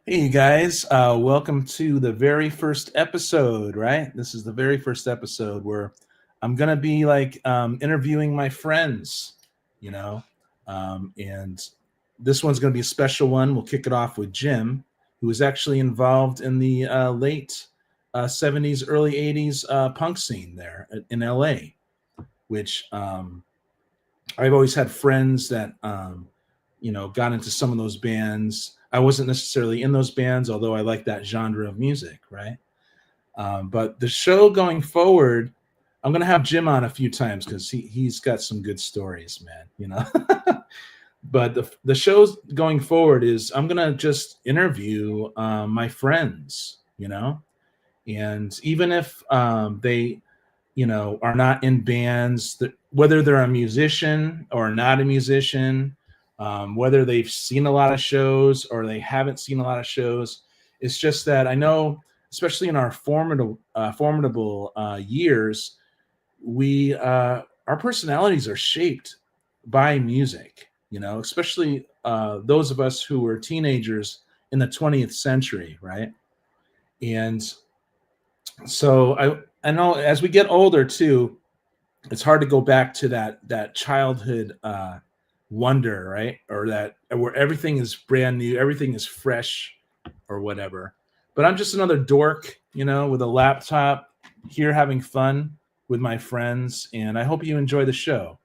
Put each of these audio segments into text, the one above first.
Hey, you guys, welcome to the very first episode, right? This is the very first episode where I'm going to be interviewing my friends, you know, and this one's going to be a special one. We'll kick it off with Jim, who was actually involved in the late 70s, early 80s punk scene there in LA, which I've always had friends that got into some of those bands. I wasn't necessarily in those bands, although I like that genre of music, right? But the show going forward, I'm gonna have Jim on a few times because he's got some good stories, man. But the shows going forward is I'm gonna just interview my friends, and even if they are not in bands, that whether they're a musician or not a musician, whether they've seen a lot of shows or they haven't seen a lot of shows. It's just that I know, especially in our formidable years, we our personalities are shaped by music. Especially those of us who were teenagers in the 20th century, right? And so I know as we get older too, it's hard to go back to that childhood wonder, right? Or that where everything is brand new, everything is fresh, or whatever. But I'm just another dork, with a laptop here having fun with my friends, and I hope you enjoy the show.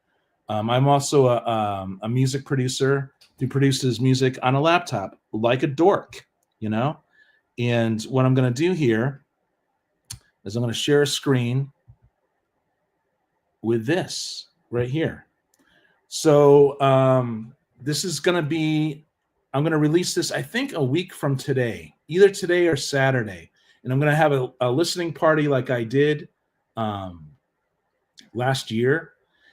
I'm also a music producer who produces music on a laptop, like a dork, you know. And what I'm going to do here is I'm going to share a screen with this right here. So this is going to be, I'm going to release this, I think, a week from today, either today or Saturday. And I'm going to have a listening party like I did last year.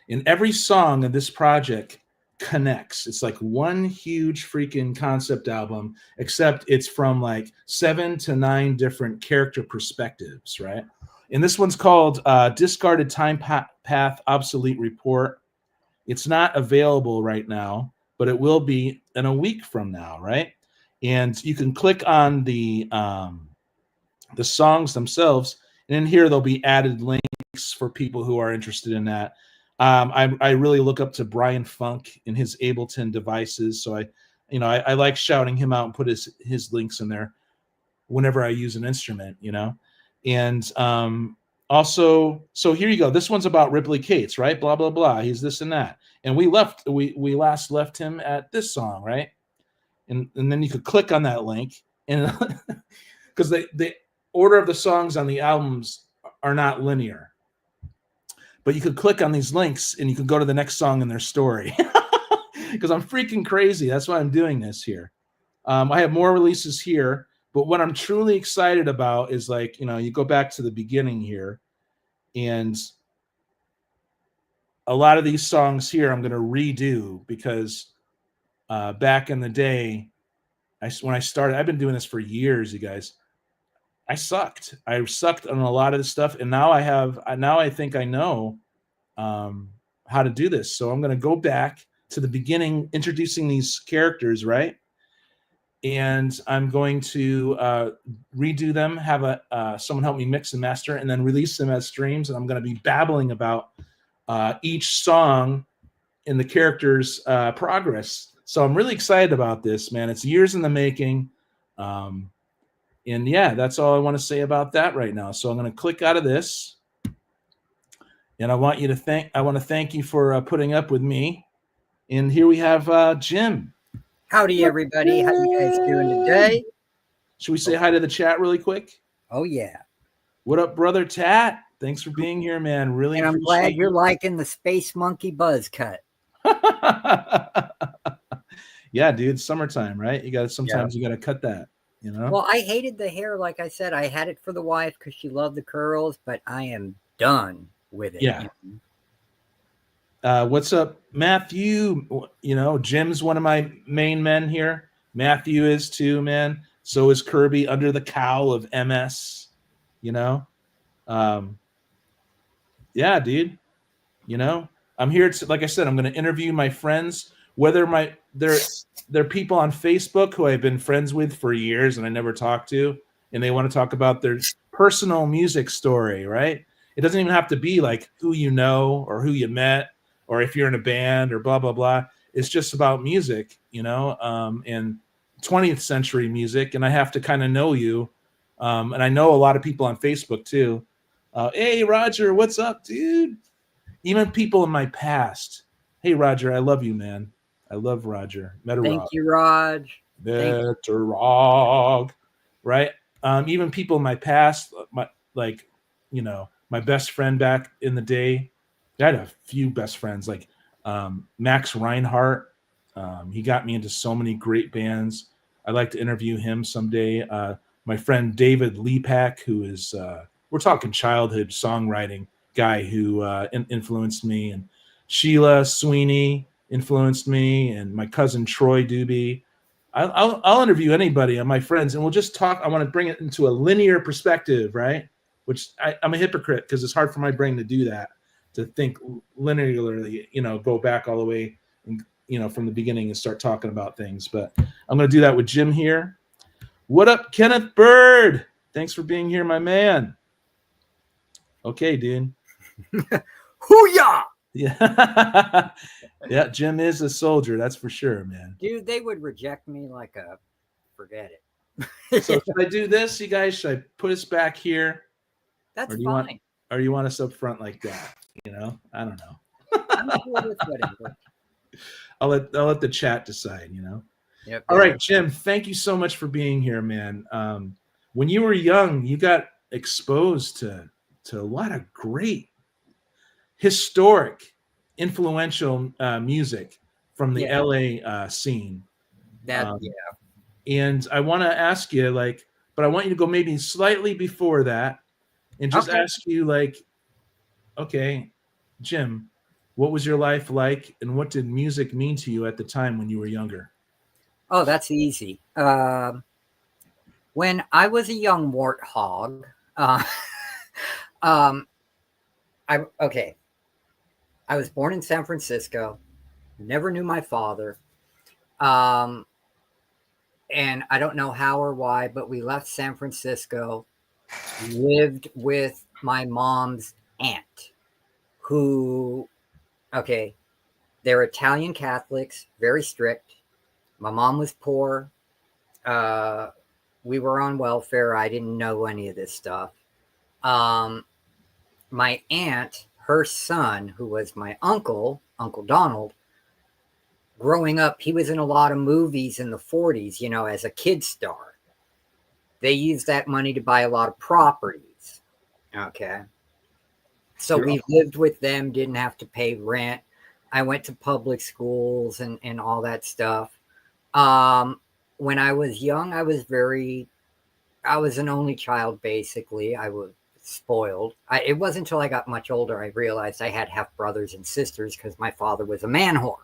And every song of this project connects. It's like one huge freaking concept album, except it's from like 7 to 9 different character perspectives, right? And this one's called Discarded Time Path Obsolete Report. It's not available right now, but it will be in a week from now, right? And you can click on the songs themselves, and in here there'll be added links for people who are interested in that. I really look up to Brian Funk and his Ableton devices, so I like shouting him out and put his links in there whenever I use an instrument, and also, so here you go. This one's about Ripley Cates, right? Blah blah blah. He's this and that, and we last left him at this song, right? And then you could click on that link, and because the order of the songs on the albums are not linear, but you could click on these links and you could go to the next song in their story. Because I'm freaking crazy. That's why I'm doing this here. I have more releases here, but what I'm truly excited about is you go back to the beginning here, and a lot of these songs here I'm going to redo because back in the day, when I started, I've been doing this for years, you guys. I sucked. I sucked on a lot of this stuff, and now I think I know how to do this. So I'm going to go back to the beginning, introducing these characters, right? And I'm going to redo them, have someone help me mix and master, and then release them as streams. And I'm going to be babbling about each song in the character's progress. So I'm really excited about this, man. It's years in the making. And yeah, that's all I want to say about that right now. So I'm going to click out of this, and I want to thank you for putting up with me. And here we have Jim. Howdy, everybody. How you guys doing today? Should we say hi to the chat really quick? Oh, yeah. What up, brother Tat? Thanks for being here, man. Really and I'm glad you're liking the Space Monkey buzz cut. Yeah, dude. Summertime, right? You got sometimes you got to cut that. Well, I hated the hair. Like I said, I had it for the wife because she loved the curls, but I am done with it. Yeah. What's up, Matthew? Jim's one of my main men here. Matthew is too, man. So is Kirby under the cowl of MS. Yeah, dude. I'm here to, like I said, I'm going to interview my friends, whether they're there are people on Facebook who I've been friends with for years and I never talked to, and they want to talk about their personal music story, right? It doesn't even have to be like who you know or who you met or if you're in a band or blah blah blah. It's just about music, and 20th century music, and I have to kind of know you. And I know a lot of people on Facebook too. Hey Roger, what's up, dude? Even people in my past. Hey Roger, I love you, man. I love Roger. Thank Metarog. you, Raj. Thank you. Metarog. Right? Even people in my past, my best friend back in the day. I had a few best friends, like Max Reinhardt. He got me into so many great bands. I'd like to interview him someday. My friend David Lepak, who is, we're talking childhood songwriting guy who influenced me, and Sheila Sweeney influenced me, and my cousin Troy Doobie. I'll interview anybody of my friends, and we'll just talk. I want to bring it into a linear perspective, right? Which I'm a hypocrite because it's hard for my brain to do that, to think linearly, go back all the way, and, from the beginning and start talking about things. But I'm going to do that with Jim here. What up, Kenneth Bird? Thanks for being here, my man. Okay, dude. Hoo-yah! Yeah. Yeah, Jim is a soldier, that's for sure, man. Dude, they would reject me like a forget it. So should I do this, you guys? Should I put us back here? That's Or do you fine. want us up front like that? I don't know. I'm cool with whatever. I'll let the chat decide, Yep. All right, Jim, thank you so much for being here, man. When you were young, you got exposed to a lot of great, historic, influential music from the Yeah. LA scene. That Um, And I want to ask you, but I want you to go maybe slightly before that and just Okay. ask you, okay, Jim, what was your life like and what did music mean to you at the time when you were younger? Oh, that's easy. When I was a young warthog, um, okay. I was born in San Francisco. Never knew my father. Um, and I don't know how or why, but we left San Francisco, lived with my mom's aunt, who, okay, they're Italian Catholics, very strict. My mom was poor. We were on welfare. I didn't know any of this stuff. My aunt, her son, who was my uncle, Uncle Donald, growing up, he was in a lot of movies in the 40s, as a kid star. They used that money to buy a lot of properties. Okay. So we lived with them, didn't have to pay rent. I went to public schools and all that stuff. When I was young, I was an only child, basically. I was spoiled. It wasn't until I got much older I realized I had half brothers and sisters because my father was a man whore.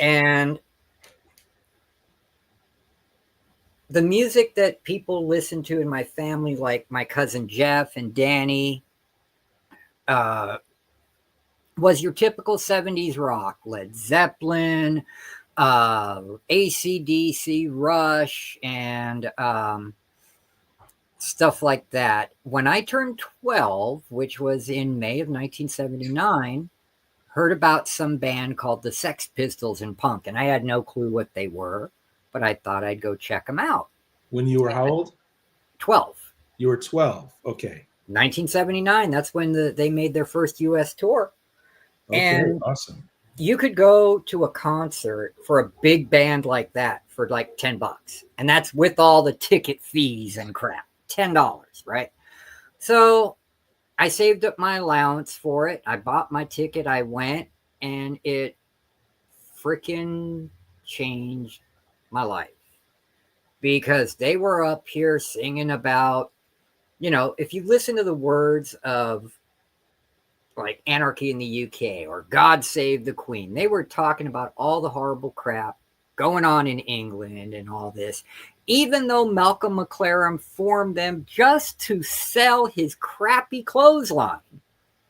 And the music that people listen to in my family, like my cousin Jeff and Danny, was your typical 70s rock, Led Zeppelin, AC/DC, Rush, and stuff like that. When I turned 12, which was in May of 1979, heard about some band called the Sex Pistols in punk, and I had no clue what they were, but I thought I'd go check them out. When you were how old? 12. You were 12. Okay. 1979. That's when they made their first U.S. tour. Okay, and awesome. You could go to a concert for a big band like that for like $10. And that's with all the ticket fees and crap. $10, right? So I saved up my allowance for it. I bought my ticket. I went, and it freaking changed my life because they were up here singing about, if you listen to the words of like Anarchy in the UK or God Save the Queen, they were talking about all the horrible crap going on in England and all this, even though Malcolm McLaren formed them just to sell his crappy clothesline.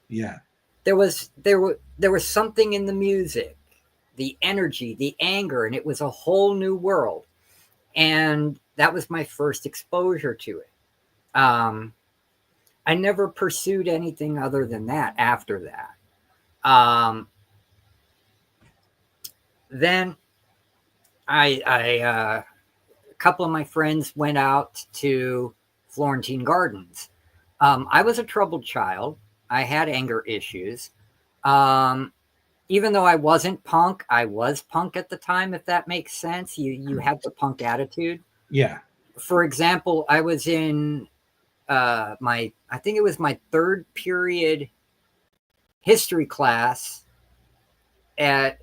Yeah. There was something in the music the energy, the anger, and it was a whole new world. And that was my first exposure to it. I never pursued anything other than that after that. Then a couple of my friends went out to Florentine Gardens. I was a troubled child. I had anger issues. Even though I wasn't punk, I was punk at the time, if that makes sense. You had the punk attitude. Yeah. For example, I was in I think it was my third period history class at,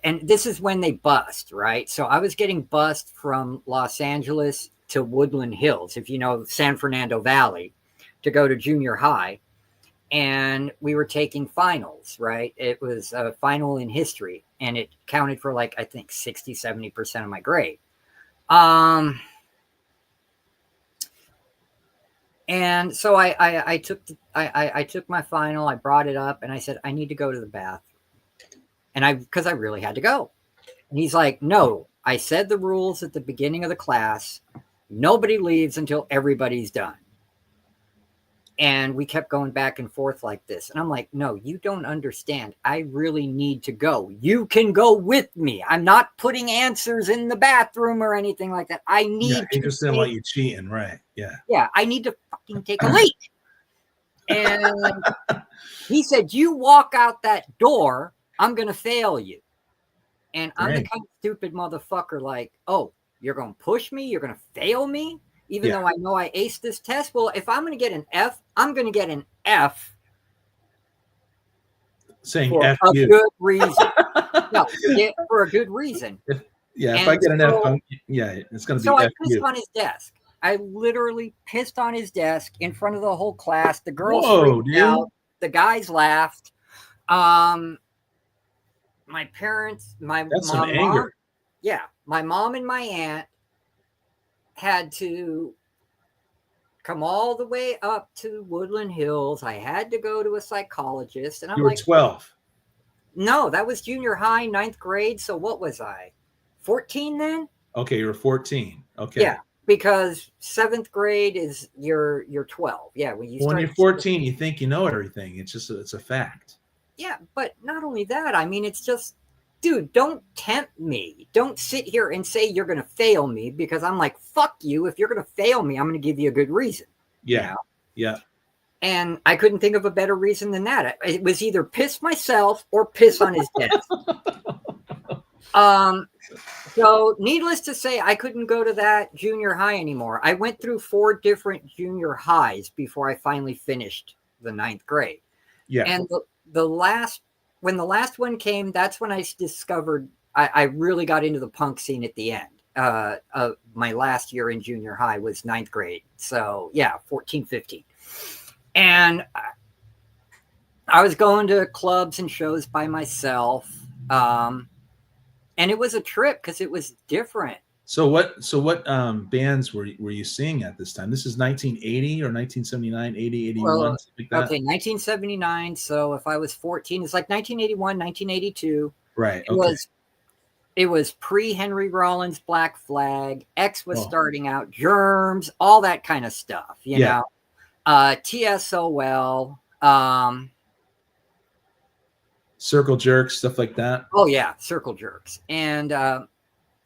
and this is when they bust, right? So I was getting bused from Los Angeles to Woodland Hills, if you know San Fernando Valley, to go to junior high. And we were taking finals, right? It was a final in history, and it counted for like, I think 60, 70% of my grade. And so I took my final, I brought it up, and I said, I need to go to the bathroom. And because I really had to go. And he's like, no, I said the rules at the beginning of the class. Nobody leaves until everybody's done. And we kept going back and forth like this. And I'm like, no, you don't understand. I really need to go. You can go with me. I'm not putting answers in the bathroom or anything like that. I need he just didn't want you cheating, right? Yeah. Yeah, I need to fucking take a leak. And he said, you walk out that door, I'm going to fail you. And I'm the kind of stupid motherfucker like, oh, you're going to push me? You're going to fail me? Even though I know I aced this test? Well, if I'm going to get an F, I'm going to get an F. Saying for F a you. good reason. No, for a good reason. If I get an F, it's going to be so F I pissed on his desk. I literally pissed on his desk in front of the whole class. The girls freaked out. The guys laughed. My parents, That's some anger. My mom and my aunt had to come all the way up to Woodland Hills. I had to go to a psychologist. And I'm like, 12. No, that was junior high, 9th grade. So what was I? 14 then? Okay, you were 14. Okay. Yeah, because 7th grade is you're 12. Yeah, when you're 14, you think you know everything. It's just it's a fact. Yeah, but not only that, I mean, it's just, dude, don't tempt me. Don't sit here and say you're going to fail me, because I'm like, fuck you. If you're going to fail me, I'm going to give you a good reason. Yeah. You know? Yeah. And I couldn't think of a better reason than that. It was either piss myself or piss on his desk. So needless to say, I couldn't go to that junior high anymore. I went through 4 different junior highs before I finally finished the 9th grade. Yeah. And when the last one came, that's when I discovered I really got into the punk scene at the end. Of my last year in junior high was 9th grade. So yeah, 14, 15. And I was going to clubs and shows by myself. And it was a trip because it was different. So what bands were you seeing at this time? This is 1980 or 1979, 80, 81, well, something like that? Okay, 1979. So if I was 14, it's like 1981, 1982. Right. It was pre-Henry Rollins, Black Flag. X was starting out, Germs, all that kind of stuff, you know. TSOL, Circle Jerks, stuff like that. Oh yeah, Circle Jerks. And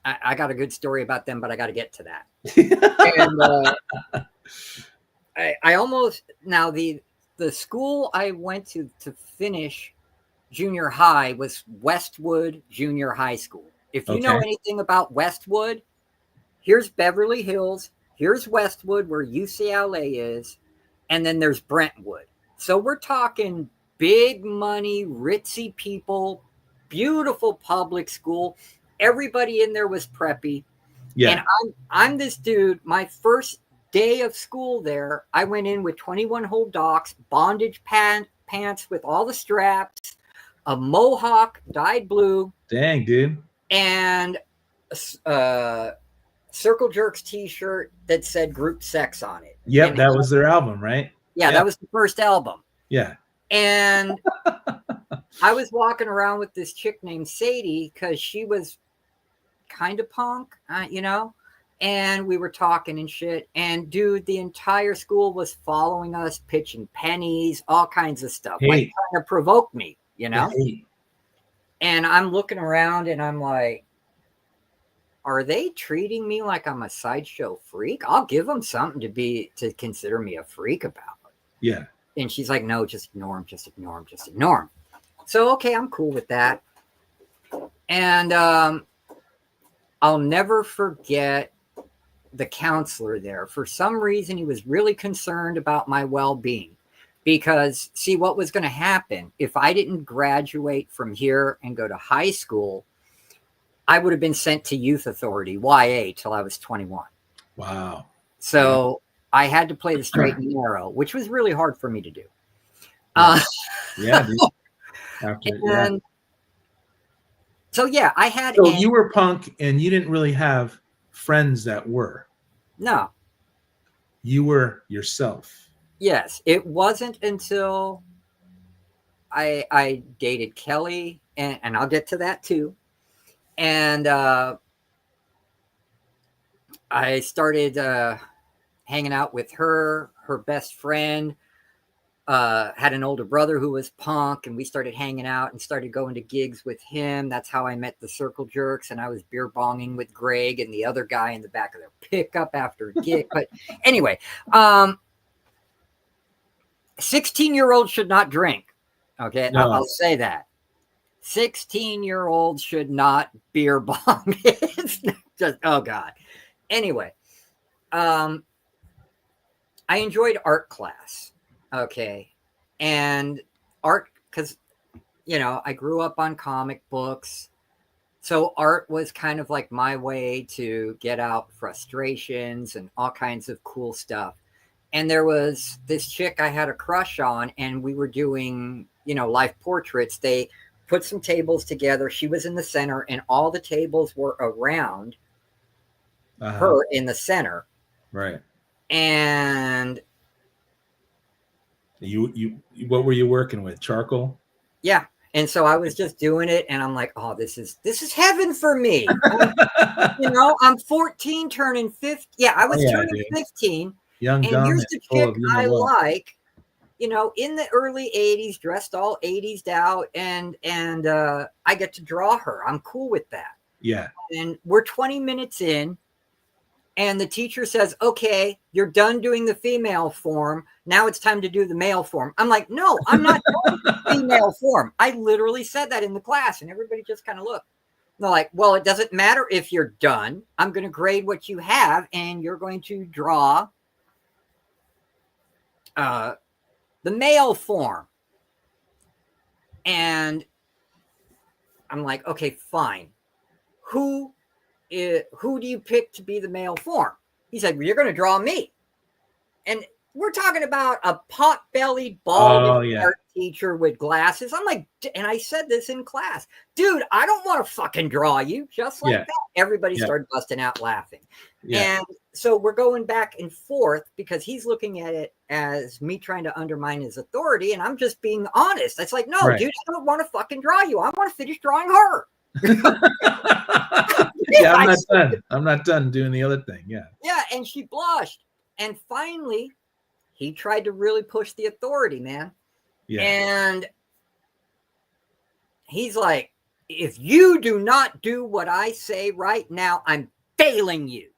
I got a good story about them, but I got to get to that. And I almost, now the school I went to finish junior high was Westwood Junior High School. If you know anything about Westwood, here's Beverly Hills, here's Westwood where UCLA is, and then there's Brentwood. So we're talking big money, ritzy people, beautiful public school. Everybody in there was preppy. Yeah. And I'm this dude, my first day of school there, I went in with 21 hole docks, bondage pants with all the straps, a mohawk dyed blue. Dang, dude. And Circle Jerks t-shirt that said Group Sex on it. Yep, and that was their album, right? Yeah, that was the first album. Yeah. And I was walking around with this chick named Sadie because she was kind of punk, and we were talking and shit. And dude, the entire school was following us, pitching pennies, all kinds of stuff, like Hate. trying to provoke me, The hate. And I'm looking around and I'm like, are they treating me like I'm a sideshow freak? I'll give them something to consider me a freak about. Yeah. And she's like, no, just ignore him, just ignore him, just ignore him. So, okay, I'm cool with that. And I'll never forget the counselor there. For some reason, he was really concerned about my well-being. Because, see, what was going to happen if I didn't graduate from here and go to high school, I would have been sent to youth authority, YA, till I was 21. Wow. So I had to play the straight and narrow, which was really hard for me to do. Yeah, dude. And so, yeah, I had... So you were punk and you didn't really have friends that were. No. You were yourself. Yes. It wasn't until I dated Kelly, and I'll get to that too. And I started hanging out with her. Her best friend had an older brother who was punk, and we started hanging out and started going to gigs with him. That's how I met the Circle Jerks, and I was beer bonging with Greg and the other guy in the back of their pickup after a gig. But anyway, 16-year-olds should not drink. Okay, no. I'll say that. 16-year-olds should not beer bong. It's just, oh God. Anyway, I enjoyed art class. Okay. And art, because, I grew up on comic books. So art was kind of like my way to get out frustrations and all kinds of cool stuff. And there was this chick I had a crush on, and we were doing, life portraits. They put some tables together. She was in the center, and all the tables were around her in the center. Right. And you what were you working with? Charcoal? Yeah. And so I was just doing it, and I'm like, oh, this is heaven for me. I'm 14 turning 15. Yeah, I was turning 15. Young, and dumb, here's the chick I like, in the early 80s, dressed all 80s out, and I get to draw her. I'm cool with that. Yeah. And we're 20 minutes in, and the teacher says, okay, you're done doing the female form. Now it's time to do the male form. I'm like, no, I'm not doing the female form. I literally said that in the class, and everybody just kind of looked. And they're like, well, it doesn't matter if you're done. I'm going to grade what you have, and you're going to draw the male form. And I'm like, okay, fine. Who do you pick to be the male form? He said, well, you're going to draw me. And we're talking about a pot-bellied, bald art teacher with glasses. I'm like, and I said this in class, dude, I don't want to fucking draw you. Just like that. Everybody started busting out laughing. Yeah. And so we're going back and forth because he's looking at it as me trying to undermine his authority. And I'm just being honest. It's like, no, dude, I don't want to fucking draw you. I want to finish drawing her. Yeah, I'm not done. I'm not done doing the other thing. Yeah. Yeah. And she blushed. And finally, he tried to really push the authority, man. Yeah. And he's like, if you do not do what I say right now, I'm failing you.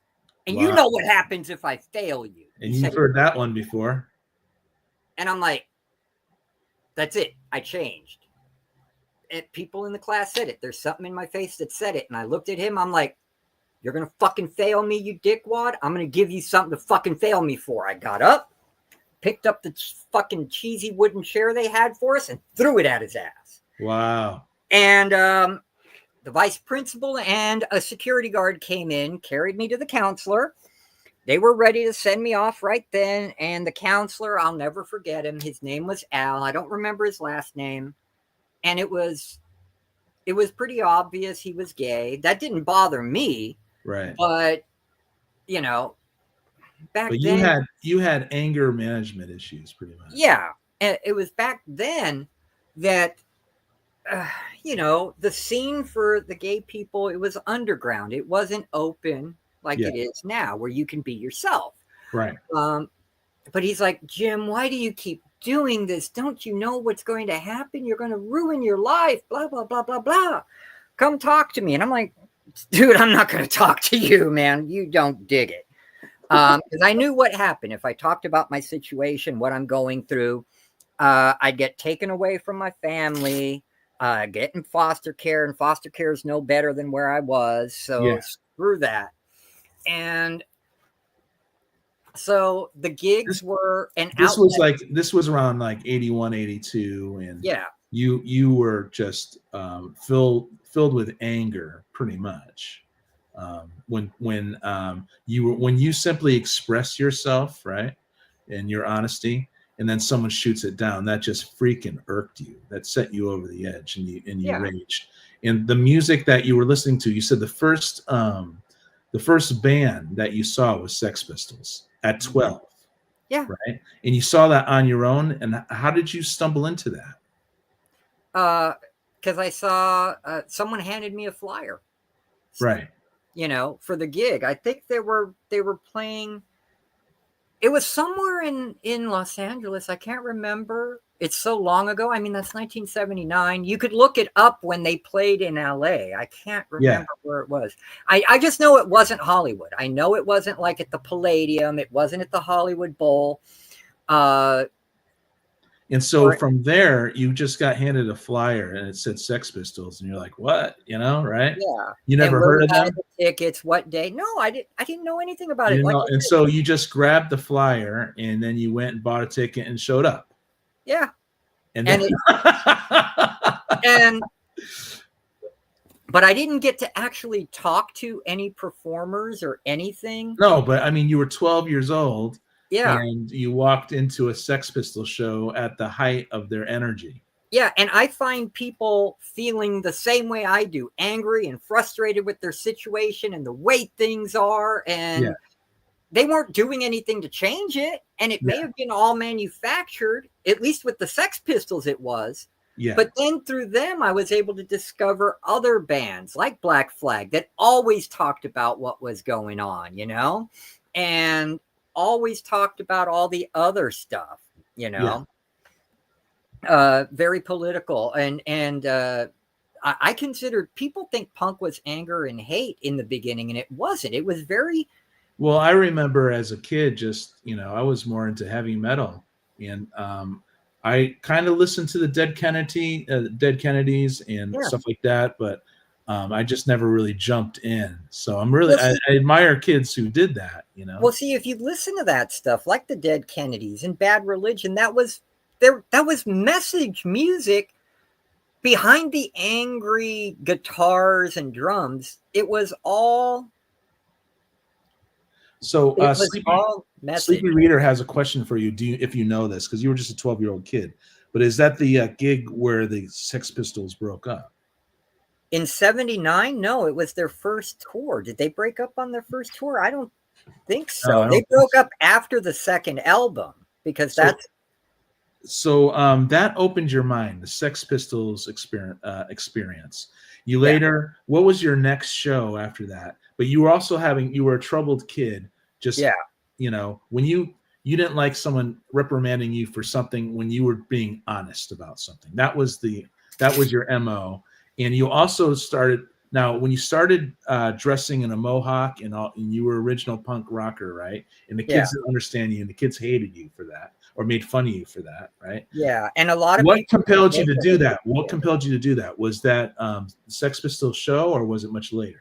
And you know what happens if I fail you. And you've heard that one before. And I'm like, that's it. I changed. And people in the class said it. There's something in my face that said it. And I looked at him. I'm like, you're going to fucking fail me, you dickwad? I'm going to give you something to fucking fail me for. I got up, picked up the fucking cheesy wooden chair they had for us, and threw it at his ass. Wow. And the vice principal and a security guard came in, carried me to the counselor. They were ready to send me off right then. And the counselor, I'll never forget him. His name was Al. I don't remember his last name. And it was pretty obvious he was gay. That didn't bother me. Right. But, back then. You had anger management issues pretty much. Yeah. And it was back then that uh, you know, the scene for the gay people, it was underground. It wasn't open like Yeah. it is now, where you can be yourself. Right. Um, but he's like, Jim, why do you keep doing this? Don't you know what's going to happen? You're going to ruin your life. Blah blah blah blah blah. Come talk to me. And I'm like, dude, I'm not going to talk to you, man. You don't dig it. Because I knew what happened if I talked about my situation, what I'm going through. I'd get taken away from my family, get in foster care, and foster care is no better than where I was. Yeah. So screw that. And so the gigs This were an this was outlet. like this was around like 81, 82, and Yeah, you were just filled with anger pretty much. When you simply express yourself, right, and your honesty, and then someone shoots it down, that just freaking irked you. That set you over the edge, and you yeah, raged. And the music that you were listening to, you said the first band that you saw was Sex Pistols at mhm, 12, yeah. right? And you saw that on your own. And how did you stumble into that? Because I saw someone handed me a flyer, Right. you know, for the gig. I think they were playing. It was somewhere in Los Angeles. I can't remember. It's so long ago. I mean, that's 1979. You could look it up when they played in L.A. I can't Yeah. remember where it was. I just know it wasn't Hollywood. I know it wasn't like at the Palladium. It wasn't at the Hollywood Bowl. Uh, And so or from there, you just got handed a flyer and it said Sex Pistols, and you're like, "What?" Right? yeah. You And never where heard we of had them? the tickets, what day? No, I didn't. I didn't know anything about You it. didn't Like know, I and said, so you just grabbed the flyer, and then you went and bought a ticket and showed up, yeah. and then And it and but I didn't get to actually talk to any performers or anything. no, but I mean, you were 12 years old, Yeah. and you walked into a Sex Pistol show at the height of their energy. Yeah, and I find people feeling the same way I do, angry and frustrated with their situation and the way things are, Yeah, and they weren't doing anything to change it, and it may yeah, have been all manufactured, at least with the Sex Pistols it was. yeah, But then through them, I was able to discover other bands like Black Flag that always talked about what was going on, you know, and always talked about all the other stuff, you yeah. know, very political. I considered people think punk was anger and hate in the beginning, and it wasn't. It was very, Well, I remember as a kid, just I was more into heavy metal, and I kind of listened to the Dead Kennedys, and yeah. stuff like that, but I just never really jumped in. So Well, I admire kids who did that. Well, see, if you listen to that stuff, like the Dead Kennedys and Bad Religion, that was there. That was message music behind the angry guitars and drums. It was all. So It was all message. Sleepy Reader has a question for you. Do you, if you know this, because you were just a 12-year-old kid, but is that the gig where the Sex Pistols broke up? In '79, no, it was their first tour. Did they break up on their first tour? I don't think No, so. I They don't think broke so. up after the second album because So that's that opened your mind, the Sex Pistols experience. You yeah, later, what was your next show after that? But you were a troubled kid. yeah, Just when you didn't like someone reprimanding you for something when you were being honest about something. That was your mo. And you also started now when you started dressing in a mohawk and you were original punk rocker, right? And the yeah, kids didn't understand you, and the kids hated you for that or made fun of you for that, right? yeah. And a lot of What people in compelled the you to do neighborhood. that? What compelled you to do that? Was that Sex Pistols show, or was it much later?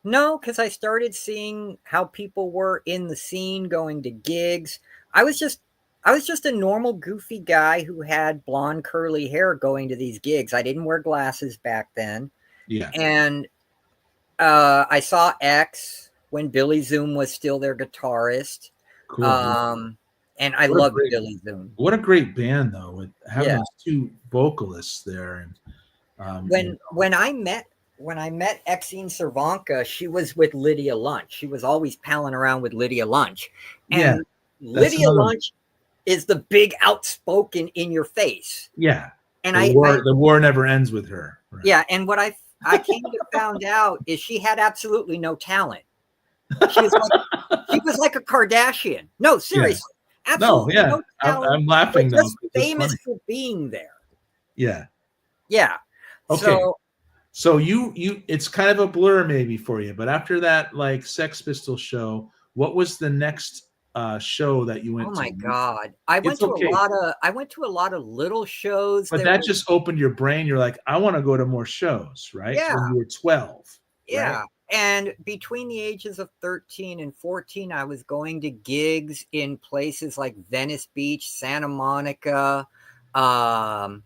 No, because I started seeing how people were in the scene, going to gigs. I was just I was just a normal goofy guy who had blonde curly hair going to these gigs. I didn't wear glasses back then. Yeah, And I saw X when Billy Zoom was still their guitarist. cool. Um, and I What a loved great, Billy Zoom. what a great band though, with having Yeah. those two vocalists there, and When when I met Exene Cervanka, she was with Lydia Lunch. She was always palling around with Lydia Lunch. yeah, And that's Lydia another. Lunch is the big outspoken in your face. Yeah, And The war never ends with her. Right. Yeah, and what I came to found out is she had absolutely no talent. She was like a Kardashian. No, seriously. Yeah. Absolutely no talent. I'm laughing but just famous for being there. Yeah. Yeah. Okay. So you it's kind of a blur maybe for you, but after that like Sex Pistols show, what was the next show that you went to? Oh my God. I went to a lot of little shows. But that just opened your brain. You're like, I want to go to more shows, right? Yeah. When you were 12. Yeah. Right? And between the ages of 13 and 14, I was going to gigs in places like Venice Beach, Santa Monica, Hollywood.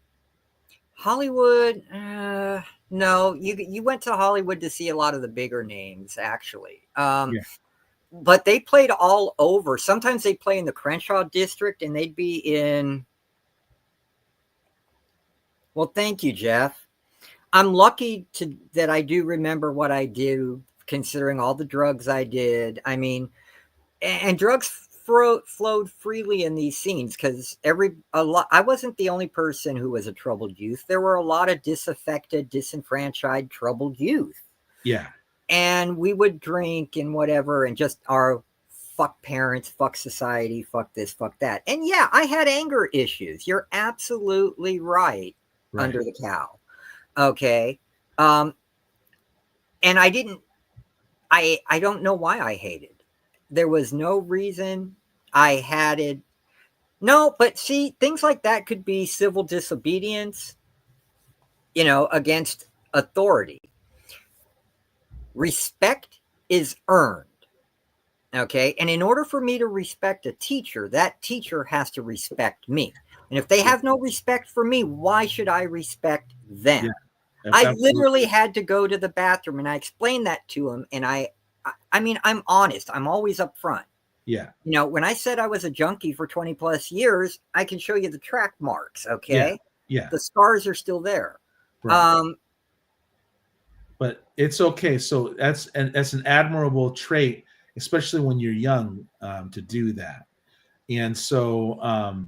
No, you went to Hollywood to see a lot of the bigger names, actually. But they played all over. Sometimes they play in the Crenshaw district, and they'd be in. Well, thank you, Jeff. I'm lucky that I do remember what I do, considering all the drugs I did. I mean, and drugs flowed freely in these scenes because I wasn't the only person who was a troubled youth. There were a lot of disaffected, disenfranchised, troubled youth. Yeah. And we would drink and whatever, and just our fuck parents, fuck society, fuck this, fuck that. And yeah, I had anger issues. You're absolutely right. Under the cow. Okay. And I don't know why I hated. There was no reason I had it. No, but see, things like that could be civil disobedience, against authority. Respect is earned. Okay. And in order for me to respect a teacher, that teacher has to respect me. And if they have no respect for me, why should I respect them? Yeah, I literally had to go to the bathroom, and I explained that to him. And I mean, I'm honest. I'm always upfront. Yeah. When I said I was a junkie for 20 plus years, I can show you the track marks. Okay. Yeah. The scars are still there. Right. But it's okay. So that's an admirable trait, especially when you're young, to do that. And so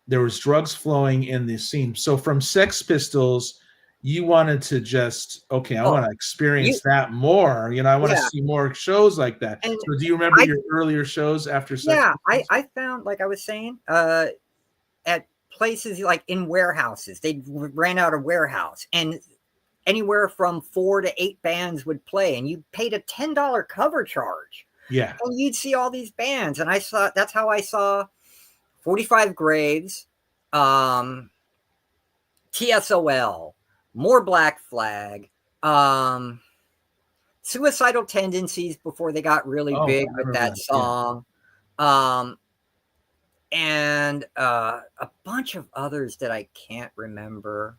there was drugs flowing in the scene. So from Sex Pistols, you wanted to just, I want to experience that more. I want to see more shows like that. And so do you remember your earlier shows after Sex Pistols? I found, like I was saying, at places like in warehouses, they ran out of warehouse, and anywhere from 4 to 8 bands would play, and you paid a $10 cover charge. Yeah. And you'd see all these bands. And that's how I saw 45 Graves, TSOL, More Black Flag, Suicidal Tendencies before they got really big with that song. Yeah. And a bunch of others that I can't remember.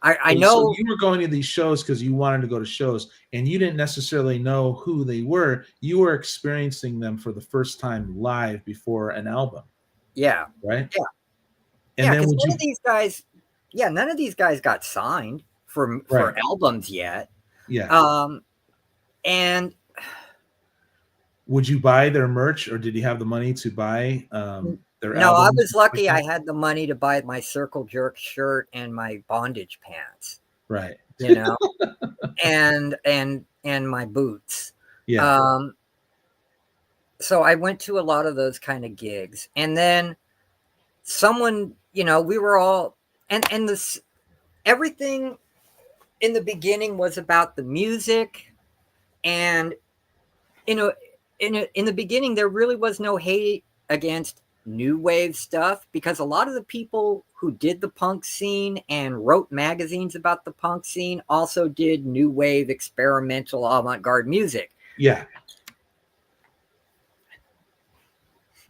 I know. So you were going to these shows because you wanted to go to shows, and you didn't necessarily know who they were. You were experiencing them for the first time live before an album. Yeah. Right? Yeah. And then none of these guys got signed for albums yet. Yeah. And would you buy their merch, or did you have the money to buy their albums? No, I was lucky. I had the money to buy my Circle Jerk shirt and my bondage pants. Right. And my boots. Yeah. So I went to a lot of those kind of gigs, and then someone, we were all, and this, everything in the beginning was about the music, and in the beginning there really was no hate against new wave stuff, because a lot of the people who did the punk scene and wrote magazines about the punk scene also did new wave experimental avant-garde music. Yeah.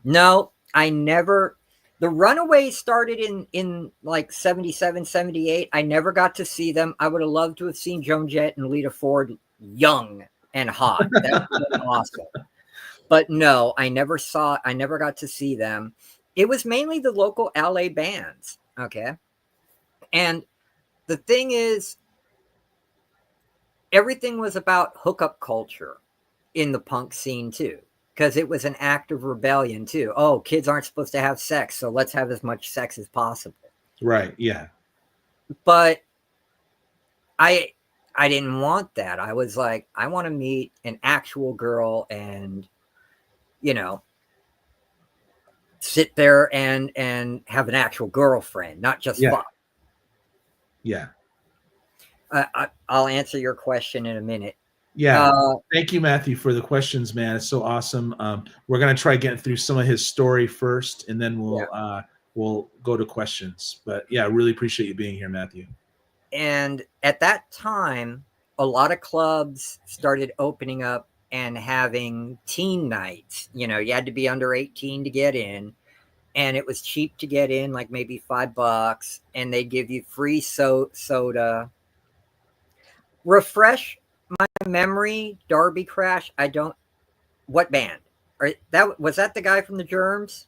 No, I never. The Runaways started in like 77, 78. I never got to see them. I would have loved to have seen Joan Jett and Lita Ford young and hot. That would have been awesome. But no, I never got to see them. It was mainly the local LA bands. Okay. And the thing is, everything was about hookup culture in the punk scene too. Because it was an act of rebellion too. Oh, kids aren't supposed to have sex, so let's have as much sex as possible. Right. Yeah. But I I didn't want that. I was like, I want to meet an actual girl and, you know, sit there and have an actual girlfriend, not just Yeah. fuck. Yeah. I'll answer your question in a minute. Yeah. Uh, Thank you, Matthew, for the questions, man. It's so awesome. We're gonna try getting through some of his story first, and then yeah. we'll go to questions. But yeah, I really appreciate you being here, Matthew. And at that time, a lot of clubs started opening up and having teen nights. You know, you had to be under 18 to get in, and it was cheap to get in, like maybe $5, and they'd give you free soda. Refresh my memory, Darby Crash. I don't. What band? Or that was that the guy from the Germs?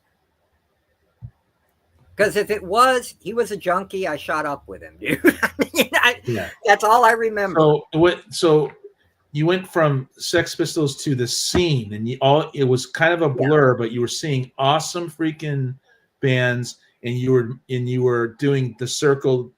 Because if it was, he was a junkie. I shot up with him, dude. I mean, Yeah. that's all I remember. So you went from Sex Pistols to the scene, and it was kind of a Yeah. blur, but you were seeing awesome freaking bands, and you were doing the circle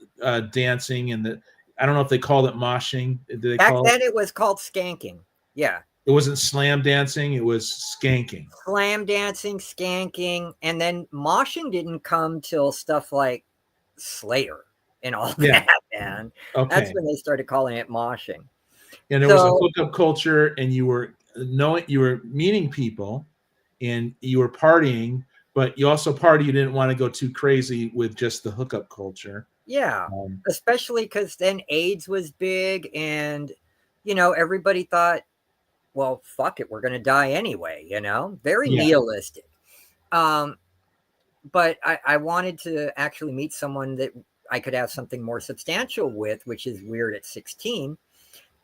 dancing, and the I don't know if they called it moshing. Did they Back call it? then, it was called skanking. Yeah. It wasn't slam dancing; it was skanking. Slam dancing, skanking, and then moshing didn't come till stuff like Slayer and all Yeah. that, man. That's Okay. when they started calling it moshing. And there was a So, hookup culture, and you were meeting people, and you were partying, but you also party. You didn't want to go too crazy with just the hookup culture. yeah, Um, especially because then AIDS was big, and, you know, everybody thought, well, fuck it, we're going to die anyway, you know? Very yeah. nihilistic. Um, but I wanted to actually meet someone that I could have something more substantial with, which is weird at 16.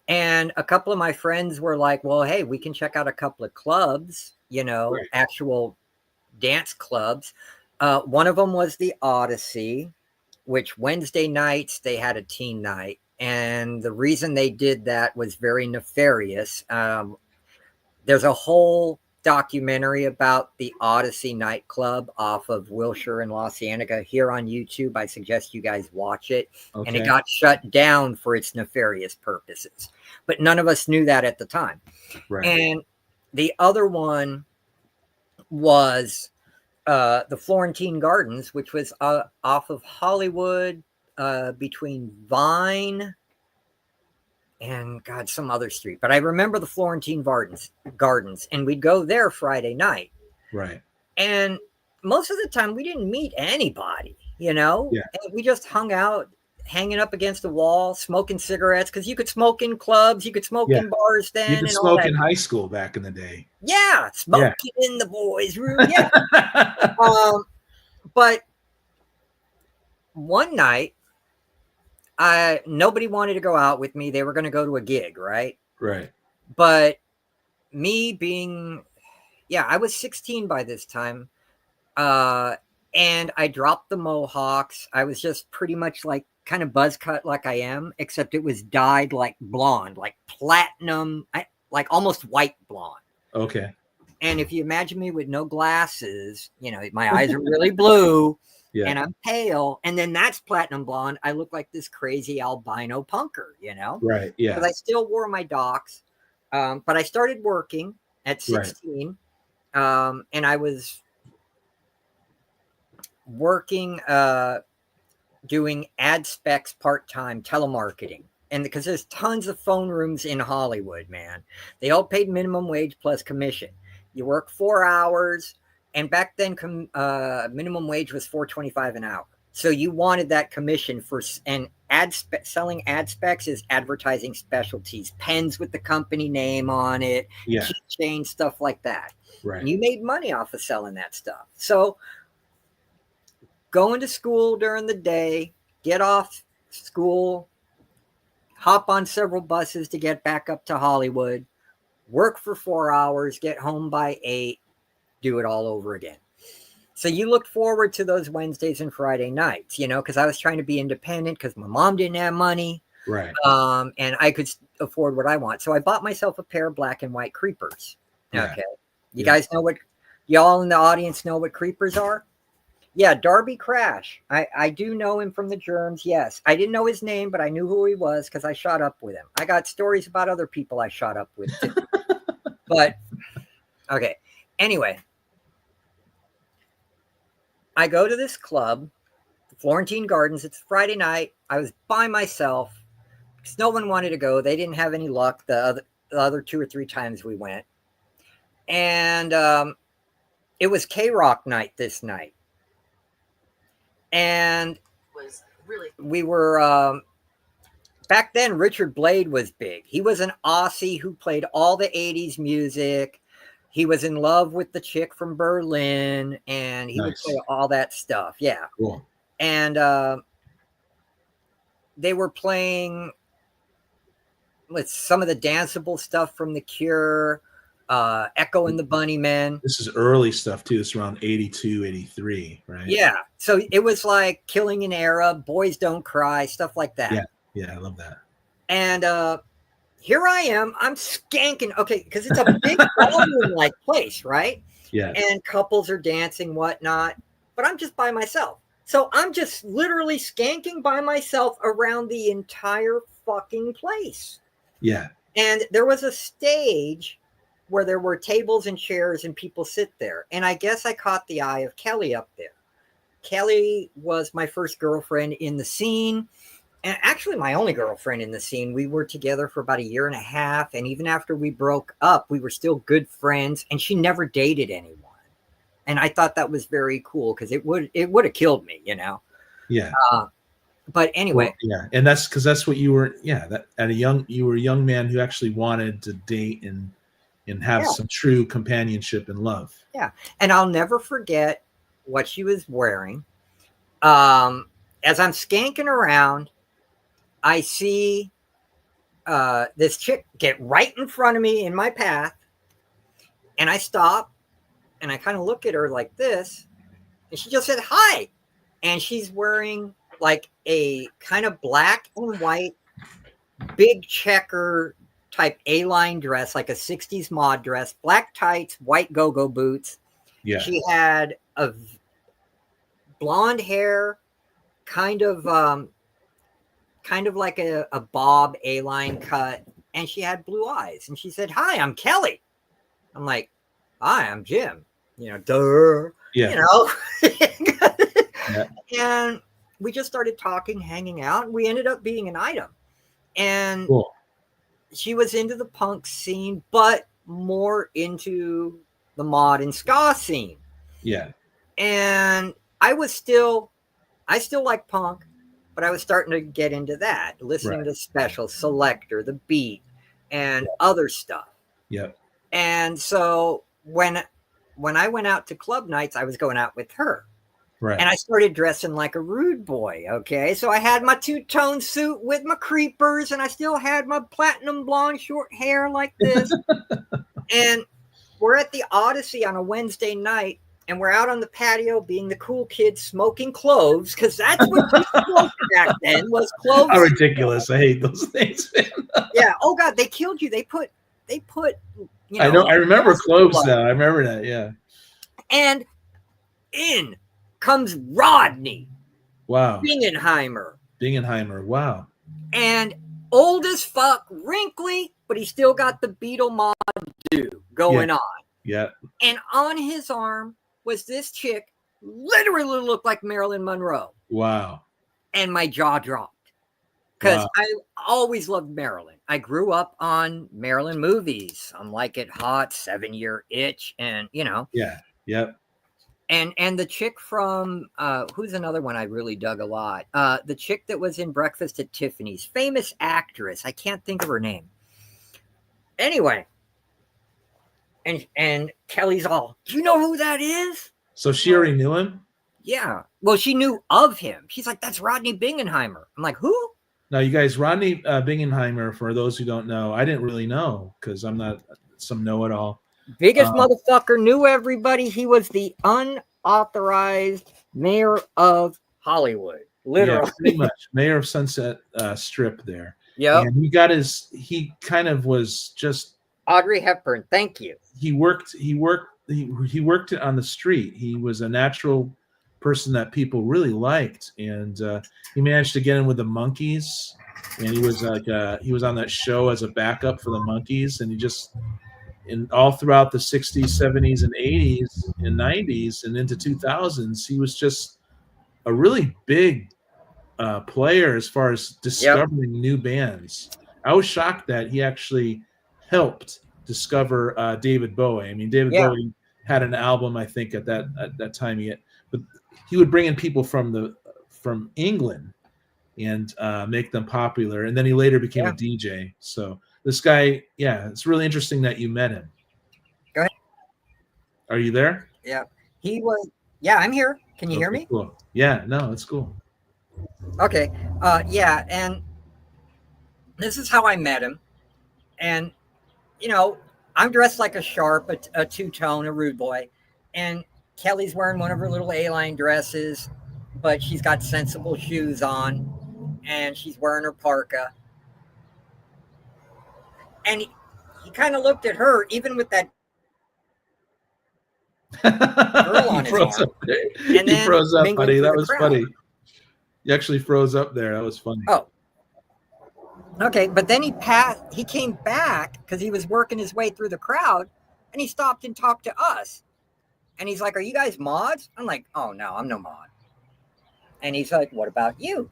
And a couple of my friends were like, well, hey, we can check out a couple of clubs, you know, Right. actual dance clubs. One of them was the Odyssey, which Wednesday nights they had a teen night. And the reason they did that was very nefarious. There's a whole documentary about the Odyssey nightclub off of Wilshire and La Cienega here on YouTube. I suggest you guys watch it. And it Okay. got shut down for its nefarious purposes. But none of us knew that at the time. Right. And the other one was the Florentine Gardens, which was off of Hollywood between Vine and God, some other street. But I remember the Florentine Gardens, and we'd go there Friday night. Right. And most of the time, we didn't meet anybody, you know? Yeah. And we just hung out, hanging up against the wall, smoking cigarettes, because you could smoke in clubs, you could smoke Yeah. in bars You then, could and all smoke that. in high school back in the day. Yeah, Yeah. smoking in the boys' room. Yeah. But one night, nobody wanted to go out with me. They were going to go to a gig, right? Right. But me being, yeah, I was 16 by this time. And I dropped the mohawks. I was just pretty much like kind of buzz cut like I am, except it was dyed like blonde, like platinum, like almost white blonde. Okay. And if you imagine me with no glasses, you know, my eyes are really blue. Yeah. And I'm pale, and then that's platinum blonde. I look like this crazy albino punker, you know? Right. Yeah. Because I still wore my docs. But I started working at 16. Right. And I was working, doing ad specs part-time telemarketing. And because there's tons of phone rooms in Hollywood, man. They all paid minimum wage plus commission. You work 4 hours. And back then, minimum wage was $4.25 an hour. So you wanted that commission for, and selling ad specs is advertising specialties, pens with the company name on it, Yeah. keychain, stuff like that. Right. And you made money off of selling that stuff. So going to school during the day, get off school, hop on several buses to get back up to Hollywood, work for 4 hours, get home by 8. Do it all over again. So you look forward to those Wednesdays and Friday nights, you know, because I was trying to be independent because my mom didn't have money. Right. And I could afford what I want. So I bought myself a pair of black and white creepers. Yeah. Okay. You guys know what, y'all in the audience know what creepers are? Yeah, Darby Crash. I do know him from the Germs. Yes, I didn't know his name, but I knew who he was because I shot up with him. I got stories about other people I shot up with too. But okay. Anyway, I go to this club, the Florentine Gardens. It's Friday night. I was by myself because no one wanted to go. They didn't have any luck the other 2 or 3 times we went. And it was K-Rock night this night. And we were back then. Richard Blade was big. He was an Aussie who played all the 80s music. He was in love with the chick from Berlin, and he would Nice. play all that stuff. Yeah. Cool. And they were playing with some of the danceable stuff from The Cure, Echo and the Bunnymen. This is early stuff too. It's around 82, 83, right? Yeah. So it was like Killing an Era, Boys Don't Cry, stuff like that. Yeah. Yeah, I love that. And here I am. I'm skanking. Okay, because it's a big ballroom like place, right? Yeah. And couples are dancing, whatnot. But I'm just by myself. So I'm just literally skanking by myself around the entire fucking place. Yeah. And there was a stage where there were tables and chairs and people sit there. And I guess I caught the eye of Kelly up there. Kelly was my first girlfriend in the scene. And actually my only girlfriend in the scene. We were together for about 1.5 years. And even after we broke up, we were still good friends. And she never dated anyone. And I thought that was very cool because it would have killed me, you know? Yeah. But anyway. Well, yeah. And that's because that's what you were. Yeah. That you were a young man who actually wanted to date and have some true companionship and love. Yeah. And I'll never forget what she was wearing. As I'm skanking around, I see this chick get right in front of me in my path. And I stop and I kind of look at her like this. And she just said, hi. And she's wearing like a kind of black and white, big checker type A-line dress, like a 60s mod dress, black tights, white go-go boots. Yeah. She had a blonde hair, kind of like a bob A-line cut, and she had blue eyes. And she said, hi, I'm Kelly. I'm like, hi, I'm Jim. You know, duh. Yeah. You know. Yeah. And we just started talking, hanging out, and we ended up being an item. And Cool. She was into the punk scene, but more into the mod and ska scene. Yeah. And I still like punk, but I was starting to get into that, listening to Special, Selector, The Beat, and other stuff. Yep. And so when I went out to club nights, I was going out with her. Right. And I started dressing like a rude boy, okay? So I had my two-tone suit with my creepers, and I still had my platinum blonde short hair like this. And we're at the Odyssey on a Wednesday night, and we're out on the patio being the cool kids smoking cloves, because that's what you smoked back then, was cloves. How ridiculous. I hate those things, man. Yeah. Oh, God, they killed you. They put you know. I know. I remember cloves now. I remember that, yeah. And in comes Rodney. Wow. Bingenheimer. Wow. And old as fuck, wrinkly, but he still got the Beatle mod going on. Yeah. And on his arm was this chick, literally looked like Marilyn Monroe. Wow. And my jaw dropped. Because I always loved Marilyn. I grew up on Marilyn movies. I'm Like It Hot, 7 Year Itch, and, you know. Yeah. Yep. And the chick from, who's another one I really dug a lot? The chick that was in Breakfast at Tiffany's, famous actress. I can't think of her name. Anyway. And Kelly's all, do you know who that is? So she already knew him? Yeah. Well, she knew of him. She's like, that's Rodney Bingenheimer. I'm like, who? Now, you guys, Rodney Bingenheimer, for those who don't know, I didn't really know because I'm not some know-it-all. Biggest motherfucker, knew everybody. He was the unauthorized mayor of Hollywood, literally. Yeah, pretty much. Mayor of Sunset Strip there. Yeah. And he kind of was just Audrey Hepburn. Thank you. He worked on the street. He was a natural person that people really liked, and he managed to get in with the Monkees, and he was like he was on that show as a backup for the Monkees, and he just in all throughout the 60s, 70s, and 80s and 90s and into 2000s, he was just a really big player as far as Yep. discovering new bands. I was shocked that he actually helped discover David Bowie. I mean, David Yeah. Bowie had an album, I think, at that time yet, but he would bring in people from England and make them popular, and then he later became a Yeah. DJ. So this guy, yeah, it's really interesting that you met him. Go ahead. Are you there? Yeah. He was. Yeah, I'm here. Can you hear Okay, me? cool. Yeah, no, it's cool. Okay. Yeah, and this is how I met him. And you know, I'm dressed like a sharp, a two-tone, a rude boy, and Kelly's wearing one of her little A-line dresses, but she's got sensible shoes on, and she's wearing her parka. And he kind of looked at her, even with that girl You on his froze arm, up there. and You then froze up, mingled buddy. through That the was crowd. funny. You actually froze up there. That was funny. Oh, okay. But then he came back because he was working his way through the crowd, and he stopped and talked to us. And he's like, "Are you guys mods?" I'm like, "Oh no, I'm no mod." And he's like, "What about you?"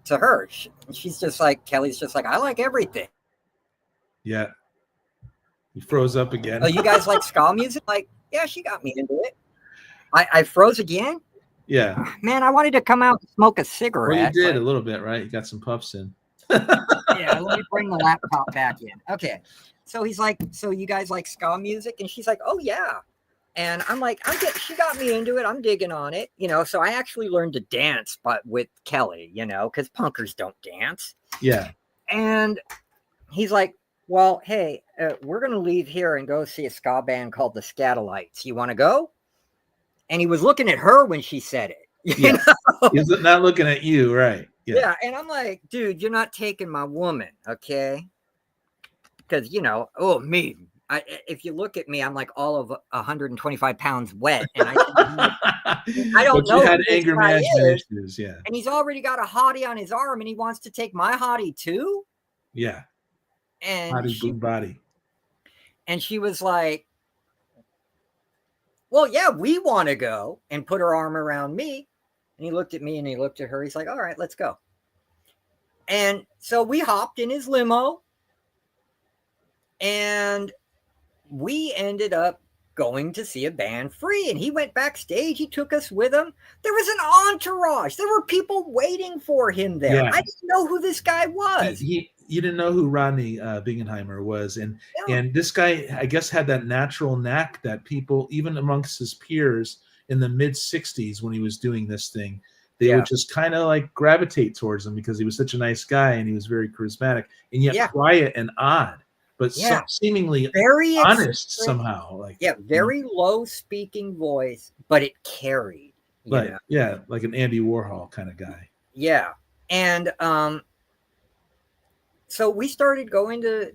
To her, she's just like, Kelly's just like, "I like everything." Yeah. You froze up again. "Oh, you guys like ska music?" Like, yeah, she got me into it. I froze again. Yeah. Man, I wanted to come out and smoke a Well, you cigarette. did a little bit, right? You got some puffs in. Yeah, let me bring the laptop back in. Okay. So he's like, "So you guys like ska music?" And she's like, "Oh yeah." And I'm like, she got me into it. I'm digging on it, you know. So I actually learned to dance, but with Kelly, you know, because punkers don't dance. Yeah. And he's like, "Well, hey, we're going to leave here and go see a ska band called the Scatolites. You want to go?" And he was looking at her when she said it. You know? He's not looking at you, right? Yeah. And I'm like, "Dude, you're not taking my woman, okay?" Because, you know, me. If you look at me, I'm like all of 125 pounds wet. And I don't But you know had who this anger guy management is. issues, yeah. And he's already got a hottie on his arm and he wants to take my hottie too. Yeah. And Body, boom, body. she was like, "Well, yeah, we want to go," and put her arm around me. And he looked at me and he looked at her. He's like, "All right, let's go." And so we hopped in his limo and we ended up going to see a band free. And he went backstage. He took us with him. There was an entourage. There were people waiting for him there. Yeah. I didn't know who this guy was. You didn't know who Rodney Bingenheimer was, and this guy, I guess, had that natural knack that people, even amongst his peers in the mid '60s, when he was doing this thing, they would just kind of like gravitate towards him because he was such a nice guy and he was very charismatic and yet quiet and odd, but seemingly very honest somehow. Like very low speaking voice, but it carried. Like like an Andy Warhol kind of guy. Yeah, and so we started going to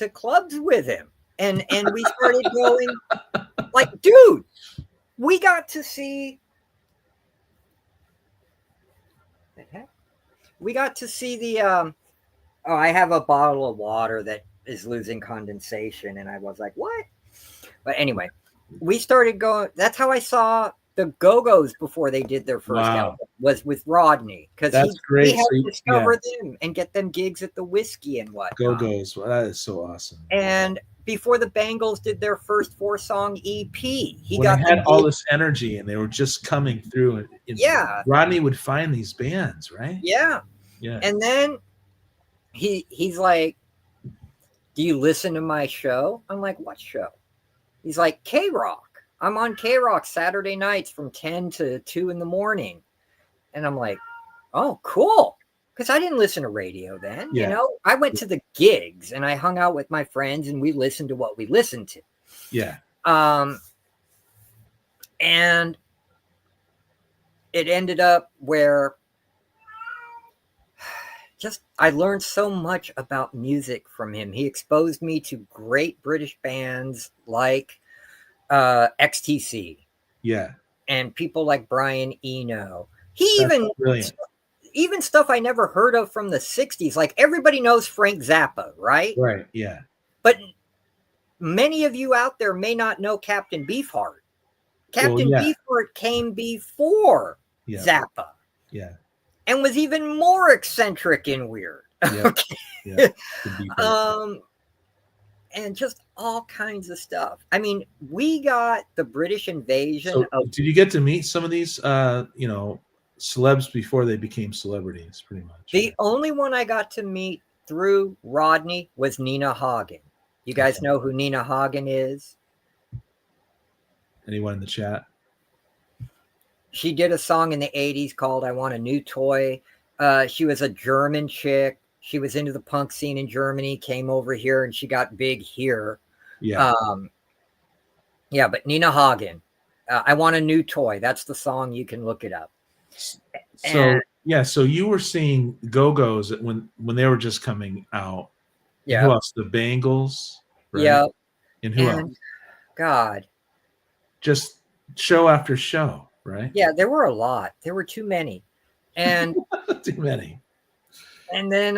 clubs with him, and we started going like, dude, we got to see. We got to see the. Oh, I have a bottle of water that is losing condensation, and I was like, what? But anyway, we started going. That's how I saw the Go-Go's before they did their first album, was with Rodney, because he helped discover them and get them gigs at the Whiskey and whatnot. Go-Go's, well, that is so awesome. And before the Bangles did their first 4-song EP, he had all this energy and they were just coming through. And Rodney would find these bands, right? Yeah. And then he's like, "Do you listen to my show?" I'm like, "What show?" He's like, "K-Rock. I'm on K-Rock Saturday nights from 10 to 2 in the morning." And I'm like, "Oh, cool." Because I didn't listen to radio then. You know, I went to the gigs and I hung out with my friends and we listened to what we listened to. Yeah. And it ended up where I learned so much about music from him. He exposed me to great British bands like XTC. Yeah. and people like Brian Eno. He That's brilliant. even stuff I never heard of from the 60s. Like everybody knows Frank Zappa, right? Right. Yeah. But many of you out there may not know Captain Beefheart. Well, Captain yeah. Beefheart came before Yeah. Zappa Yeah. and was even more eccentric and weird. Yeah. Okay. Yeah. Could be part. And just all kinds of stuff. I mean, we got the British invasion So, of did you get to meet some of these, celebs before they became celebrities? Pretty much. the only one I got to meet through Rodney was Nina Hagen. You guys Okay. know who Nina Hagen is? Anyone in the chat? She did a song in the 80s called I Want a New Toy. She was a German chick. She was into the punk scene in Germany, came over here, and she got big here. Yeah. Yeah, but Nina Hagen, I Want a New Toy. That's the song. You can look it up. So And yeah, so you were seeing Go-Go's when they were just coming out. And yeah, who else? The Bangles, right? yeah, And who and else? God, Just show after show, right? yeah, there were a lot. There were too many, and Too many. then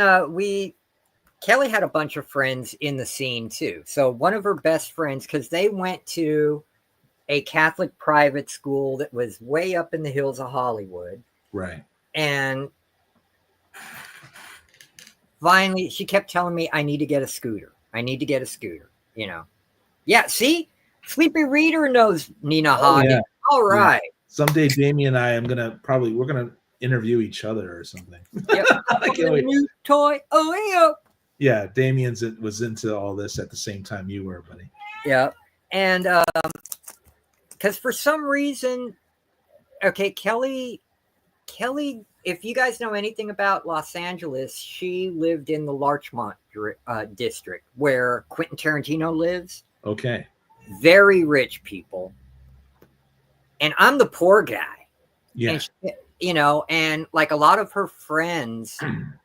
Kelly had a bunch of friends in the scene too. So one of her best friends, because they went to a Catholic private school that was way up in the hills of Hollywood. Right. And finally, she kept telling me, I need to get a scooter. I need to get a scooter, you know. Yeah, see? Sleepy Reader knows Nina Hagen. Yeah. All right. Yeah. Someday Damien and I we're gonna interview each other or something. Yep. I can't wait. New toy. Oh, Yeah, Damien's was into all this at the same time you were, buddy. yeah. And because for some reason, okay, Kelly, if you guys know anything about Los Angeles, she lived in the Larchmont district where Quentin Tarantino lives. Okay. Very rich people. And I'm the poor guy. Yeah. And she, and like a lot of her friends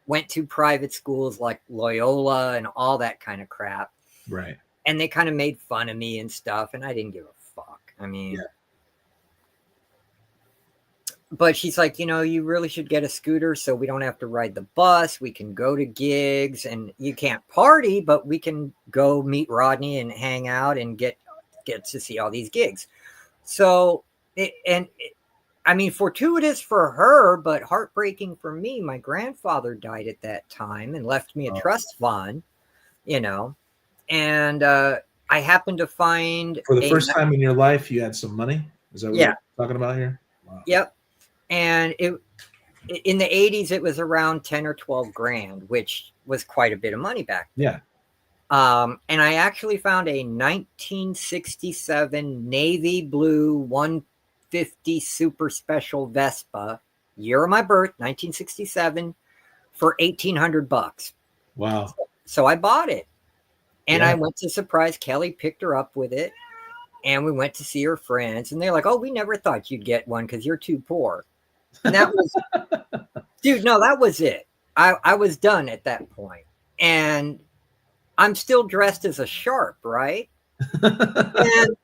went to private schools like Loyola and all that kind of crap. Right. And they kind of made fun of me and stuff. And I didn't give a fuck. I mean, yeah. But she's like, you really should get a scooter so we don't have to ride the bus. We can go to gigs and you can't party, but we can go meet Rodney and hang out and get to see all these gigs. So, fortuitous for her, but heartbreaking for me. My grandfather died at that time and left me a trust fund, and I happened to find for the first time in your life, you had some money. Is that what you're talking about here? Wow. Yep. And in the 80s, it was around 10 or 12 grand, which was quite a bit of money back then. Yeah. And I actually found a 1967 navy blue 150 super special Vespa, year of my birth, 1967, for $1,800. Wow. So I bought it. And I went to surprise Kelly, picked her up with it. And we went to see her friends. And they're like, oh, we never thought you'd get one because you're too poor. And that was, dude, no, that was it. I was done at that point. And I'm still dressed as a sharp, right? And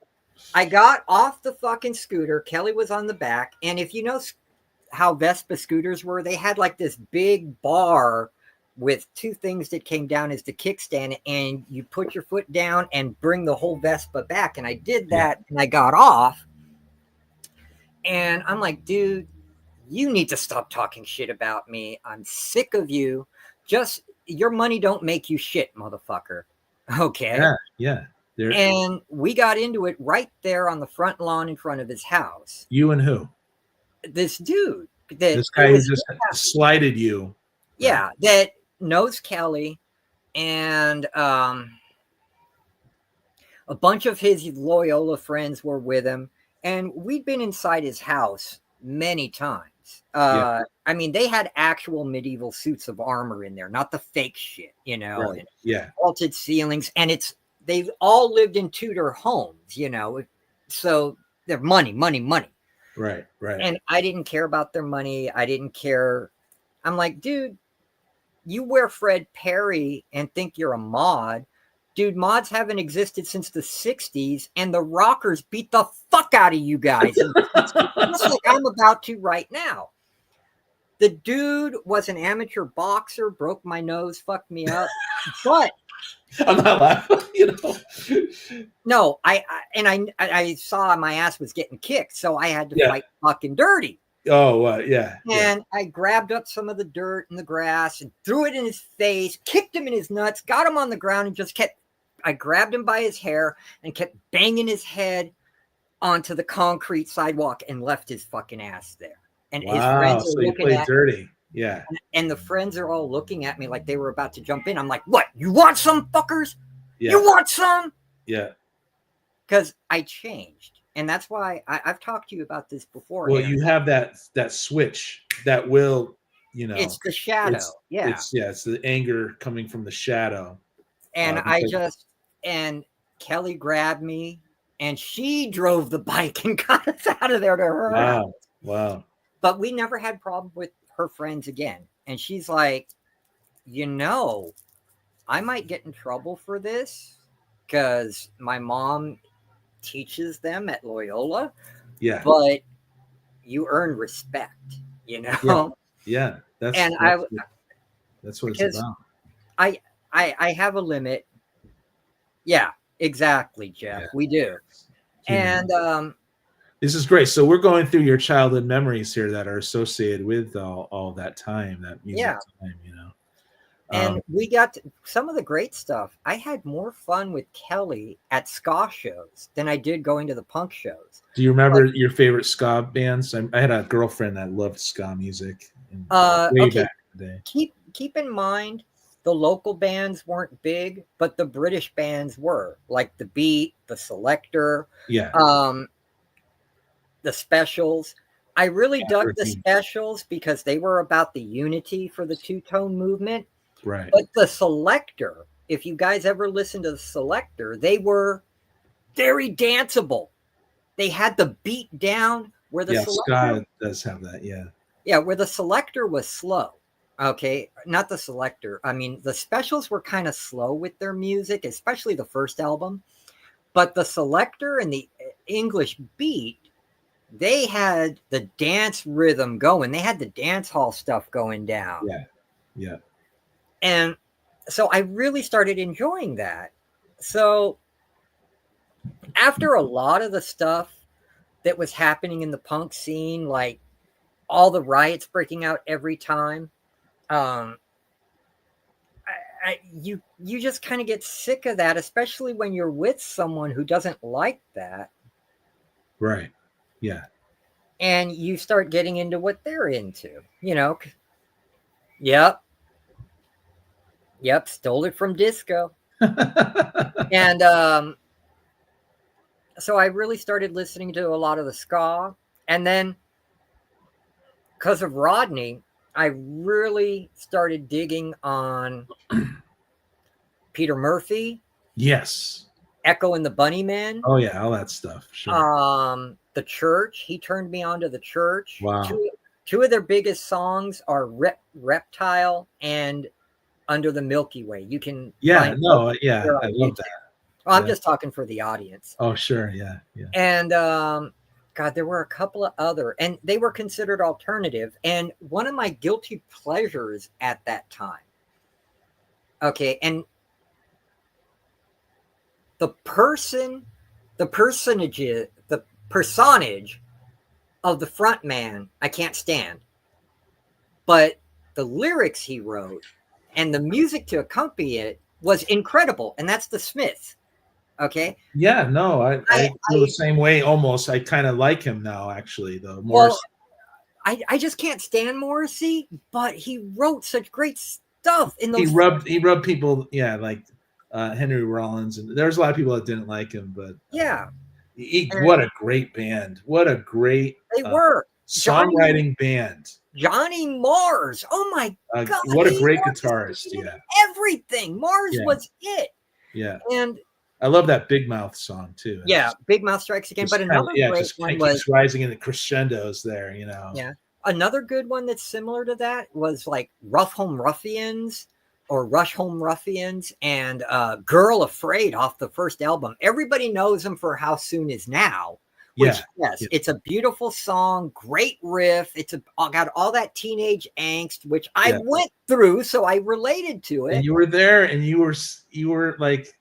I got off the fucking scooter. Kelly was on the back. And if you know how Vespa scooters were, they had like this big bar with two things that came down as the kickstand. And you put your foot down and bring the whole Vespa back. And I did that and I got off. And I'm like, dude, you need to stop talking shit about me. I'm sick of you. Just your money don't make you shit, motherfucker. Okay. Yeah. And we got into it right there on the front lawn in front of his house. You and who? This dude. This guy who just slighted you. Yeah, that knows Kelly, and a bunch of his Loyola friends were with him, and we'd been inside his house many times. They had actual medieval suits of armor in there, not the fake shit, Right. And vaulted ceilings. And they've all lived in Tudor homes, so they're money. Right. And I didn't care about their money. I didn't care. I'm like, dude, you wear Fred Perry and think you're a mod. dude, mods haven't existed since the 60s, and the rockers beat the fuck out of you guys. Just like I'm about to right now. The dude was an amateur boxer, broke my nose, fucked me up. But I'm not laughing, no, I saw my ass was getting kicked, so I had to Yeah. fight fucking dirty. Oh, yeah. And I grabbed up some of the dirt and the grass and threw it in his face, kicked him in his nuts, got him on the ground, and just kept. I grabbed him by his hair and kept banging his head onto the concrete sidewalk and left his fucking ass there. And his Wow. friends are So you looking played at dirty. Yeah. and the friends are all looking at me like they were about to jump in. I'm like, what? You want some, fuckers? Yeah. You want some? Yeah. Because I changed. And that's why I've talked to you about this before. Well, Aaron. you have that switch that will, It's the shadow. It's the anger coming from the shadow. And and Kelly grabbed me and she drove the bike and got us out of there to her house. Wow. But we never had problem with her friends again. And she's like, I might get in trouble for this because my mom teaches them at Loyola. Yeah. But you earn respect, Yeah. That's what it's about. I have a limit. Yeah, exactly, Jeff. Yeah. We do. And this is great. So we're going through your childhood memories here that are associated with all that time, that music time, And we got some of the great stuff. I had more fun with Kelly at ska shows than I did going to the punk shows. Do you remember your favorite ska bands? I had a girlfriend that loved ska music way back in the day. Keep in mind, the local bands weren't big, but the British bands were, like the Beat, the Selector, the Specials. I really dug the Specials because they were about the unity for the two-tone movement. Right. But the Selector, if you guys ever listen to the Selector, they were very danceable. They had the beat down where the Selector ska does have that, Yeah, where the Selector was slow. Okay, not the Selector. I mean, the Specials were kind of slow with their music, especially the first album. But the Selector and the English Beat, they had the dance rhythm going. They had the dance hall stuff going down. Yeah. And so I really started enjoying that. So after a lot of the stuff that was happening in the punk scene, like all the riots breaking out every time, you just kind of get sick of that, especially when you're with someone who doesn't like that. Right. Yeah. And you start getting into what they're into, Yep, stole it from disco. And so I really started listening to a lot of the ska. And then because of Rodney, I really started digging on Peter Murphy. Yes. Echo and the Bunnymen. Oh, yeah, all that stuff. Sure. The Church. He turned me on to the Church. Wow. Two of their biggest songs are Reptile and Under the Milky Way. You can I love that. Well, I'm just talking for the audience. Oh, sure. Yeah. And God, there were a couple of other, and they were considered alternative. And one of my guilty pleasures at that time. Okay, and the personage of the front man, I can't stand. But the lyrics he wrote and the music to accompany it was incredible. And that's the Smiths. Okay. Yeah, no, I feel the same way almost. I kind of like him now, actually, though. Well, I just can't stand Morrissey, but he wrote such great stuff in those. He rubbed people, like Henry Rollins, and there's a lot of people that didn't like him, but what a great band! What a great songwriting band. Johnny Mars, oh my God! What a great guitarist! Yeah, everything Mars was it. Yeah, and I love that Big Mouth song too. Yeah, Big Mouth Strikes Again. But another great one was rising in the crescendos there. Yeah, another good one that's similar to that was like Rough Home Ruffians. or Rush Home Ruffians and Girl Afraid off the first album. Everybody knows them for How Soon Is Now, which, Yeah. yes, Yeah. it's a beautiful song, great riff. It's got all that teenage angst, which I Yeah. went through, so I related to And it. you were there, and you were like,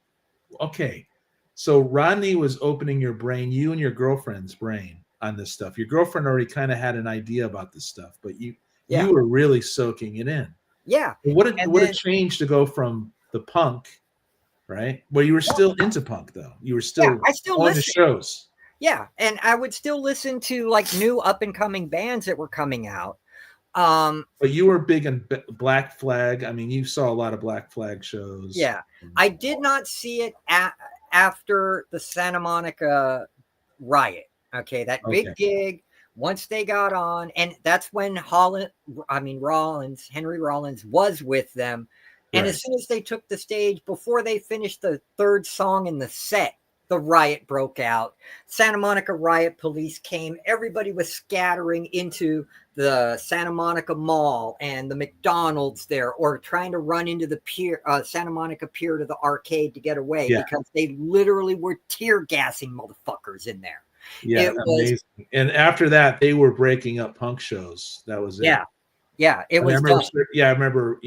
okay. So Rodney was opening your brain, you and your girlfriend's brain on this stuff. Your girlfriend already kind of had an idea about this stuff, but Yeah, you were really soaking it in. yeah. And What a then, change to go from the punk, right? Well, you were still into punk though. You were yeah, still I still going to listen. shows. Yeah, and I would still listen to like new up and coming bands that were coming out. Um, But you were big in Black Flag. I mean, you saw a lot of Black Flag shows. yeah, I did not see it after the Santa Monica riot. Okay, that Okay. big gig. Once they got on, and that's when Rollins, Henry Rollins was with them. And Right. as soon as they took the stage, before they finished the third song in the set, the riot broke out. Santa Monica Riot Police came. Everybody was scattering into the Santa Monica Mall and the McDonald's there, or trying to run into the pier, Santa Monica Pier, to the arcade to get away, Yeah. because they literally were tear gassing motherfuckers in there. Yeah. It was, Amazing. And after that, they were breaking up punk shows. That was it. yeah, yeah, it And I was remember, done. yeah, I remember,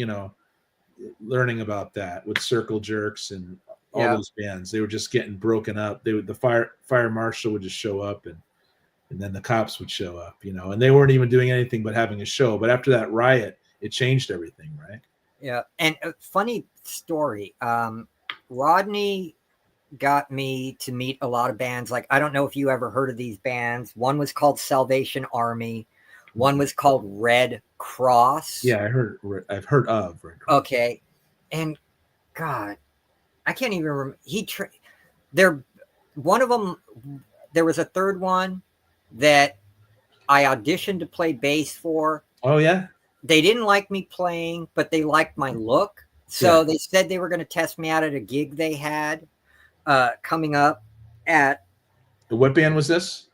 learning about that with Circle Jerks and all Yeah, those bands. They were just getting broken up. The fire marshal would just show up, and then the cops would show up, and they weren't even doing anything but having a show. But after that riot, it changed everything, right? yeah. And a funny story. Rodney got me to meet a lot of bands. Like, I don't know if you ever heard of these bands. One was called Salvation Army. One was called Red Cross. Yeah, I've heard of Red Cross. Okay. And God, I can't even remember. There, one of them, there was a third one that I auditioned to play bass for. Oh yeah, They didn't like me playing, but they liked my look. So they said they were going to test me out at a gig they had coming up at. What band was this?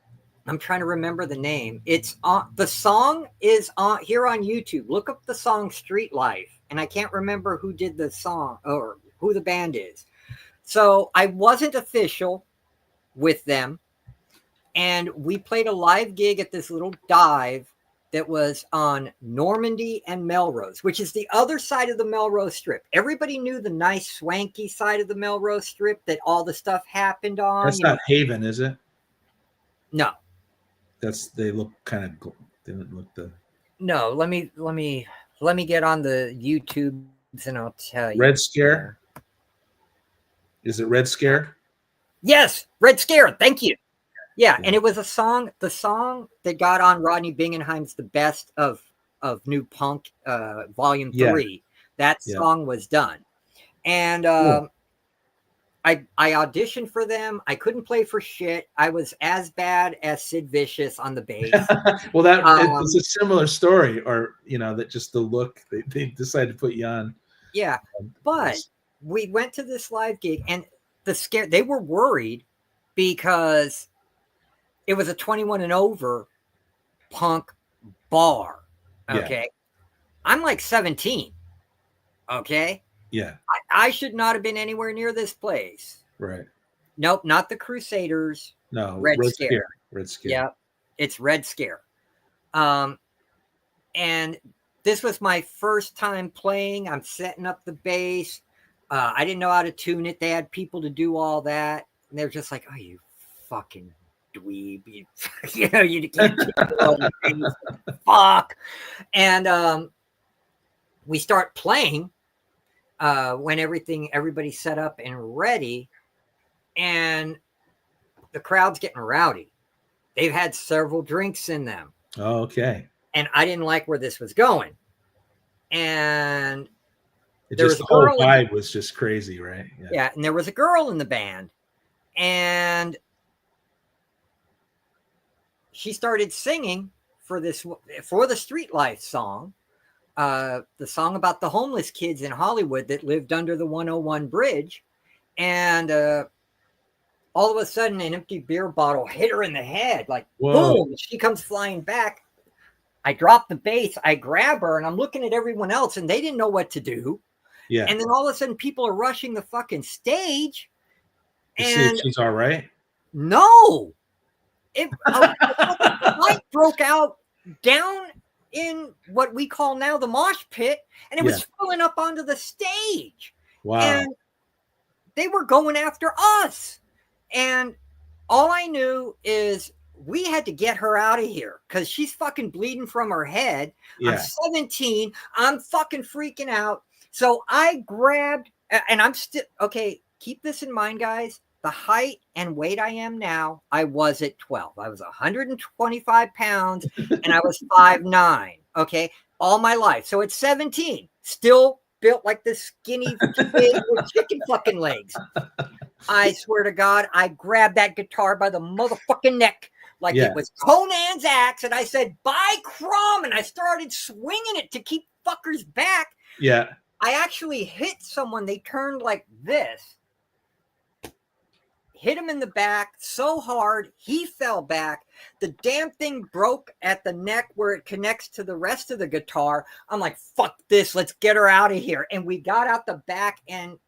I'm trying to remember the name. It's on, the song is on here on YouTube. Look up the song Street Life. And I can't remember who did the song or who the band is. So I wasn't official with them. And we played a live gig at this little dive that was on Normandy and Melrose, which is the other side of the Melrose Strip. Everybody knew the nice, swanky side of the Melrose Strip that all the stuff happened on. That's not Haven, is it? No, They look kind of. They didn't look the no. Let me get on the YouTubes and I'll tell you. Red Scare. Is it Red Scare? Yes, Red Scare. Thank you. Yeah, and it was a song. The song that got on Rodney Bingham's "The Best of New Punk" Volume 3. That song was done, and Cool. I auditioned for them. I couldn't play for shit. I was as bad as Sid Vicious on the bass. Well, it's a similar story, or that just the look they decided to put you on. Yeah, but we went to this live gig, and they were worried because it was a 21 and over punk bar. Okay. Yeah. I'm like 17. Okay. Yeah. I should not have been anywhere near this place. Right. Nope. Not the Crusaders. No. Red Scare. Red Scare. Yeah. It's Red Scare. And this was my first time playing. I'm setting up the bass. I didn't know how to tune it. They had people to do all that. And they're just like, oh, you fucking dweeb. You can't do all the things. Fuck. And we start playing when everybody's set up and ready. And the crowd's getting rowdy. They've had several drinks in them. Oh, okay. And I didn't like where this was going. And the whole vibe was just crazy, right? Yeah. And there was a girl in the band. And she started singing for the Street Life song, the song about the homeless kids in Hollywood that lived under the 101 bridge. And all of a sudden, an empty beer bottle hit her in the head. Like, whoa. Boom, she comes flying back. I drop the bass, I grab her, and I'm looking at everyone else, and they didn't know what to do. Yeah. And then all of a sudden people are rushing the fucking stage. To see if And she's all right. no, a fucking fight broke out down in what we call now the mosh pit, and it was filling up onto the stage. Wow. And they were going after us. And all I knew is we had to get her out of here because she's fucking bleeding from her head. Yeah. I'm 17. I'm fucking freaking out. So I grabbed, and I'm still, okay, keep this in mind, guys. The height and weight I am now, I was at 12. I was 125 pounds and I was 5'9". Okay. All my life. So at 17, still built like this skinny kid with chicken fucking legs. I swear to God, I grabbed that guitar by the motherfucking neck like it was Conan's axe, and I said, "By Crom," and I started swinging it to keep fuckers back. Yeah. I actually hit someone. They turned like this. Hit him in the back so hard, he fell back. The damn thing broke at the neck where it connects to the rest of the guitar. I'm like, fuck this, let's get her out of here. And we got out the back, and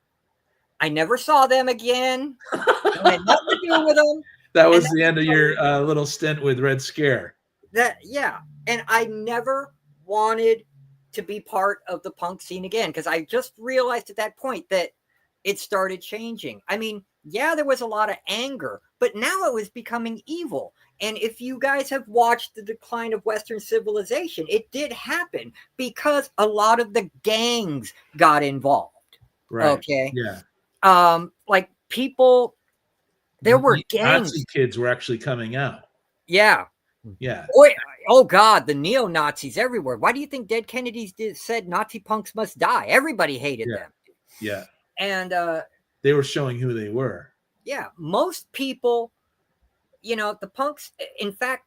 I never saw them again. I had nothing to do with them. That was the end of your little stint with Red Scare. Yeah. And I never wanted to be part of the punk scene again because I just realized at that point that it started changing. I mean, yeah, there was a lot of anger, but now it was becoming evil. And if you guys have watched the decline of Western civilization, it did happen because a lot of the gangs got involved. Right. Okay. Yeah. Like people, there were gangs. Nazi kids were actually coming out. Yeah. Yeah. Oh God, the neo-Nazis everywhere. Why do you think Dead Kennedys said Nazi punks must die? Everybody hated them. Yeah. And they were showing who they were. Yeah. Most people, the punks, in fact,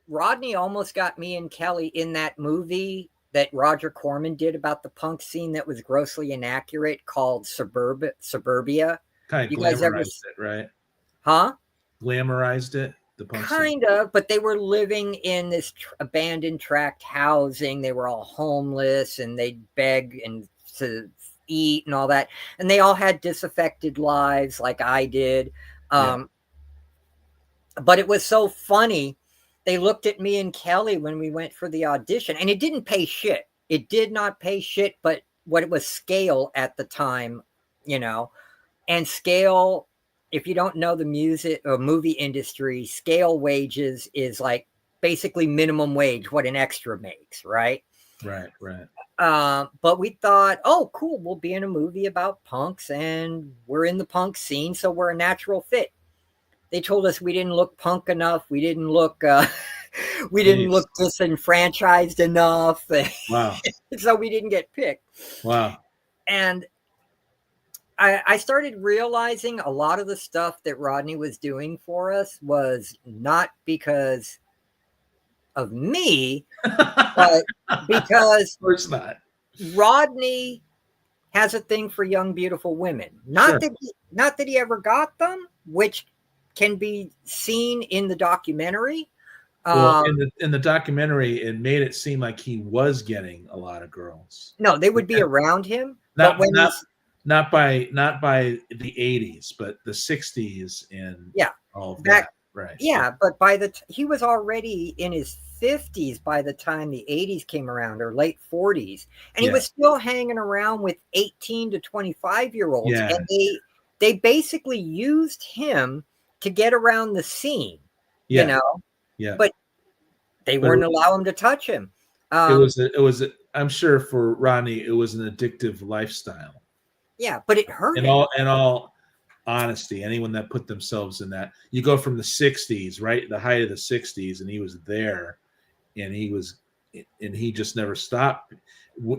Rodney almost got me and Kelly in that movie that Roger Corman did about the punk scene that was grossly inaccurate called Suburbia. Kind of glamorized it, right? Huh? Glamorized it? The punk kind of, but they were living in this abandoned tract housing. They were all homeless and they'd beg and to eat and all that. And they all had disaffected lives like I did. But it was so funny. They looked at me and Kelly when we went for the audition, and it didn't pay shit. It did not pay shit, but what it was scale at the time, and scale, if you don't know the music or movie industry, scale wages is like basically minimum wage, what an extra makes, right? Right. But we thought, oh, cool, we'll be in a movie about punks and we're in the punk scene, so we're a natural fit. They told us we didn't look punk enough. We didn't look look disenfranchised enough. Wow. So we didn't get picked. Wow. And I started realizing a lot of the stuff that Rodney was doing for us was not because of me, but because of course not. Rodney has a thing for young, beautiful women. Not that he ever got them, which can be seen in the documentary. Well, in the documentary, it made it seem like he was getting a lot of girls. No, they would be around him. Not by the 80s, but the 60s and all of that. Right. Yeah, but he was already in his 50s by the time the 80s came around, or late 40s, and he was still hanging around with 18 to 25-year-olds, and they basically used him to get around the scene, but they wouldn't allow him to touch him. It was I'm sure for Rodney, it was an addictive lifestyle. Yeah, but it hurt in all honesty. Anyone that put themselves in that, you go from the 60s, right, the height of the 60s, and he was there, and he just never stopped.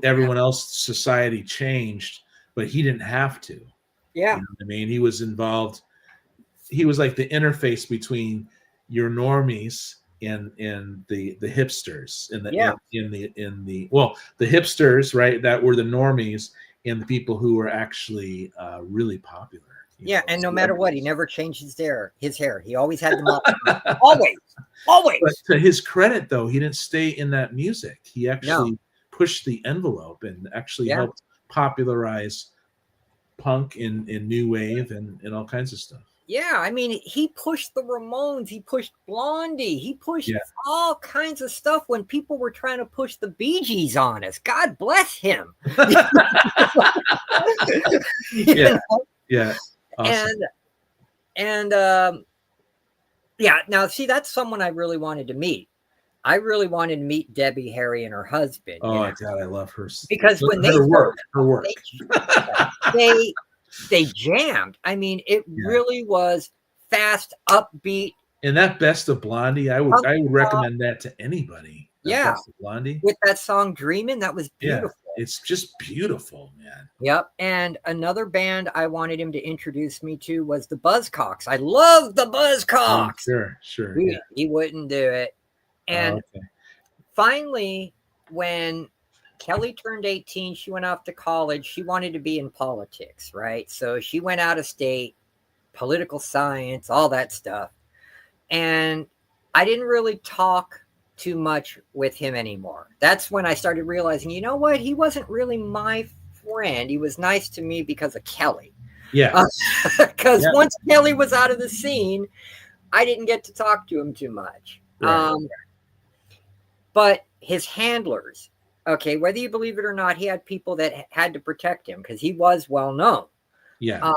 Everyone else, society changed, but he didn't have to. Yeah, you know what I mean, he was involved. He was like the interface between your normies and the hipsters the hipsters, right, that were the normies, and the people who were actually really popular. And no matter what, he never changed his hair. He always had them up. always. But to his credit, though, he didn't stay in that music. He actually pushed the envelope and actually helped popularize punk and new wave and all kinds of stuff. Yeah, I mean, he pushed the Ramones, he pushed Blondie, he pushed Yeah. all kinds of stuff when people were trying to push the Bee Gees on us. God bless him. Yeah. Yeah. Awesome. And yeah, now see, that's someone I really wanted to meet. I really wanted to meet Debbie Harry and her husband. Oh God, I love her. Because when they work, her work, they jammed. I mean, it really was fast, upbeat. And that Best of Blondie, I would recommend that to anybody. Best of Blondie with that song "Dreamin'," that was beautiful. Yeah, it's just beautiful, man. Yep. And another band I wanted him to introduce me to was the Buzzcocks. I love the Buzzcocks. Oh, sure. He wouldn't do it. And finally, when Kelly turned 18, she went off to college. She wanted to be in politics, right? So she went out of state, political science, all that stuff. And I didn't really talk too much with him anymore. That's when I started realizing, you know what? He wasn't really my friend. He was nice to me because of Kelly. Yeah. Because once Kelly was out of the scene, I didn't get to talk to him too much. Right. But his handlers, okay, whether you believe it or not, he had people that had to protect him because he was well known. Yeah.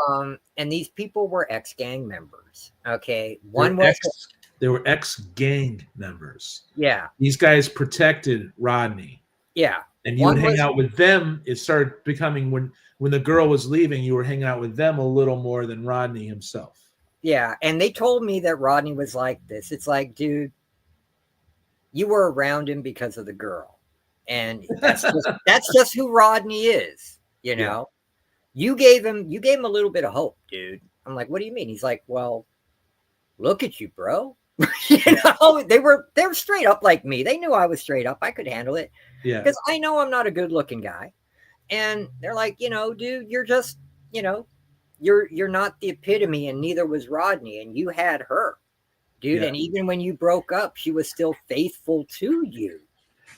And these people were ex-gang members. Okay. They were ex-gang members. Yeah. These guys protected Rodney. Yeah. And you would hang out with them. It started becoming when the girl was leaving, you were hanging out with them a little more than Rodney himself. Yeah. And they told me that Rodney was like this. It's like, dude, you were around him because of the girl. And that's just who Rodney is, you know. Yeah. You gave him a little bit of hope, dude. I'm like, what do you mean? He's like, well, look at you, bro. You know, they were straight up like me. They knew I was straight up. I could handle it. Yeah. Because I know I'm not a good looking guy. And they're like, you know, dude, you're just, you know, you're not the epitome, and neither was Rodney, and you had her, dude. Yeah. And even when you broke up, she was still faithful to you.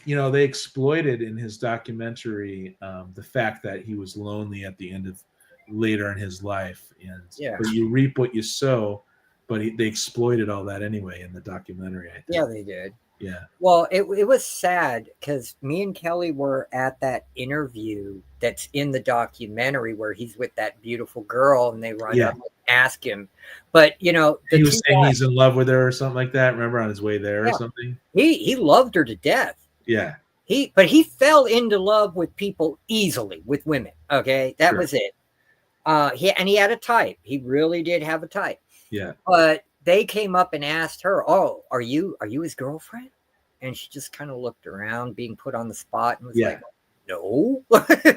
You know, they exploited in his documentary the fact that he was lonely at the end of later in his life, and but you reap what you sow. But they exploited all that anyway in the documentary, I think. Yeah, they did. Yeah. Well, it was sad because me and Kelly were at that interview that's in the documentary where he's with that beautiful girl and they run up and ask him. But, you know, he was saying he's in love with her or something like that. Remember, on his way there or something? He loved her to death. Yeah. But he fell into love with people easily, with women. Okay. That was it. He had a type. He really did have a type. Yeah. But they came up and asked her, "Oh, are you his girlfriend?" And she just kind of looked around, being put on the spot, and was like, "No,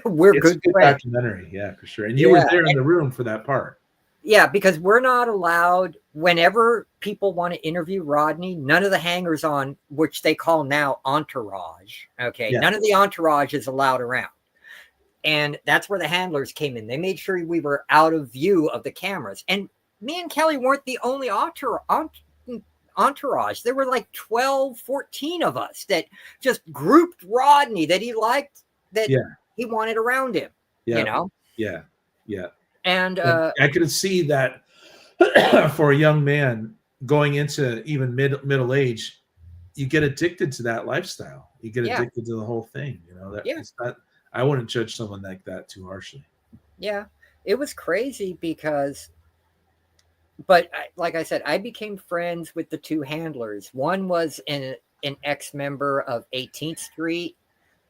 we're good friends." Documentary, yeah, for sure. And you were there in the room for that part. Yeah, because we're not allowed. Whenever people want to interview Rodney, none of the hangers-on, which they call now entourage, none of the entourage is allowed around. And that's where the handlers came in. They made sure we were out of view of the cameras. And me and Kelly weren't the only entourage. There were like 12, 14 of us that just grouped Rodney that he liked, that he wanted around him, you know? Yeah. Yeah. And I could see that for a young man going into even middle age, you get addicted to that lifestyle. You get addicted to the whole thing, you know? It's not, I wouldn't judge someone like that too harshly. Yeah. It was crazy because, but like I said, I became friends with the two handlers. One was an ex-member of 18th Street.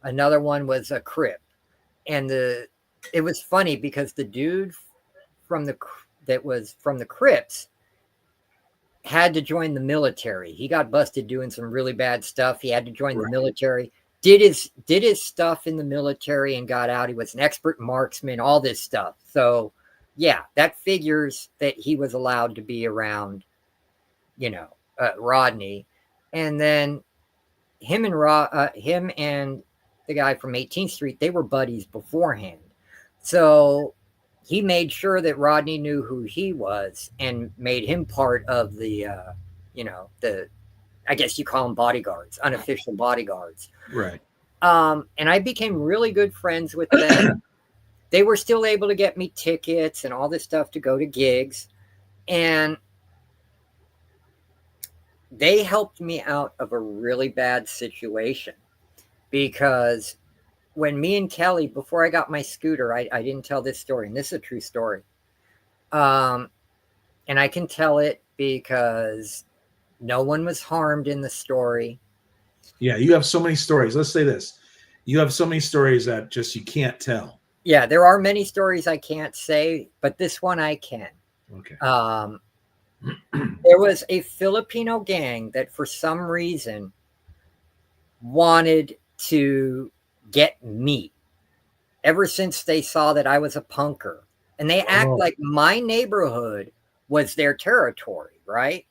Another one was a Crip. And it was funny because the dude that was from the Crips had to join the military. He got busted doing some really bad stuff. He had to join the military. Did his stuff in the military and got out. He was an expert marksman, all this stuff. So yeah, that figures that he was allowed to be around, you know, Rodney. And then him and the guy from 18th Street, they were buddies beforehand. So he made sure that Rodney knew who he was and made him part of the, you know, I guess you call them bodyguards, unofficial bodyguards. Right. And I became really good friends with them. they were still able to get me tickets and all this stuff to go to gigs. And they helped me out of a really bad situation, because when me and Kelly, before I got my scooter, I didn't tell this story, and this is a true story. And I can tell it because no one was harmed in the story. Yeah, you have so many stories. Let's say this. You have so many stories that just you can't tell. Yeah, there are many stories I can't say, but this one I can. Okay. There was a Filipino gang that for some reason wanted to get me ever since they saw that I was a punker. And they act like my neighborhood was their territory, right?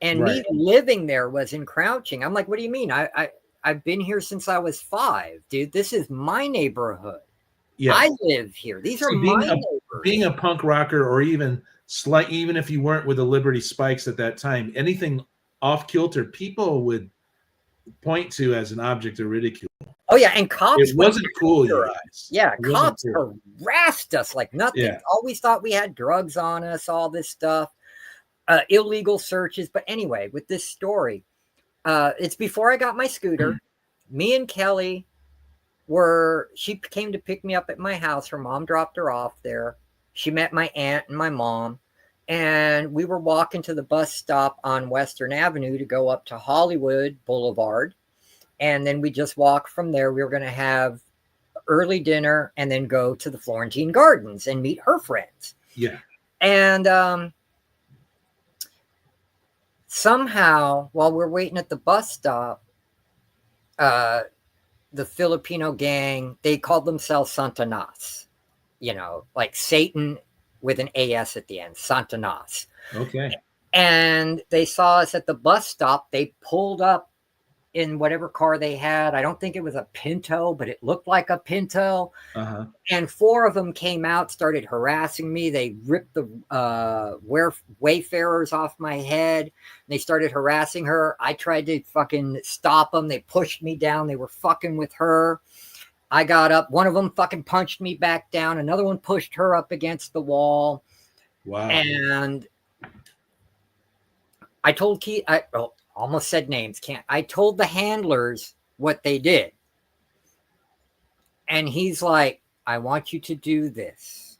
And me living there was encroaching. I'm like, what do you mean? I've been here since I was 5, dude. This is my neighborhood. Yeah. I live here. These are my neighbors. Being a punk rocker, or even if you weren't with the Liberty Spikes at that time, anything off kilter, people would point to as an object of ridicule. Oh yeah, and cops. It wasn't cool, you guys. Yeah, cops harassed us like nothing. Yeah. Always thought we had drugs on us, all this stuff, illegal searches. But anyway, with this story, it's before I got my scooter. Me and Kelly she came to pick me up at my house. Her mom dropped her off there. She met my aunt and my mom, and we were walking to the bus stop on Western Avenue to go up to Hollywood Boulevard. And then we just walked from there. We were going to have early dinner and then go to the Florentine Gardens and meet her friends. Yeah. And somehow, while we're waiting at the bus stop, the Filipino gang, they called themselves Santanas, like Satan with an AS at the end, Santanas. Okay. And they saw us at the bus stop. They pulled up in whatever car they had. I don't think it was a Pinto, but it looked like a Pinto. Uh-huh. And 4 of them came out, started harassing me. They ripped the Wayfarers off my head. They started harassing her. I tried to fucking stop them. They pushed me down. They were fucking with her. I got up. One of them fucking punched me back down. Another one pushed her up against the wall. Wow. And I told Keith, almost said names, I told the handlers what they did. And he's like, I want you to do this.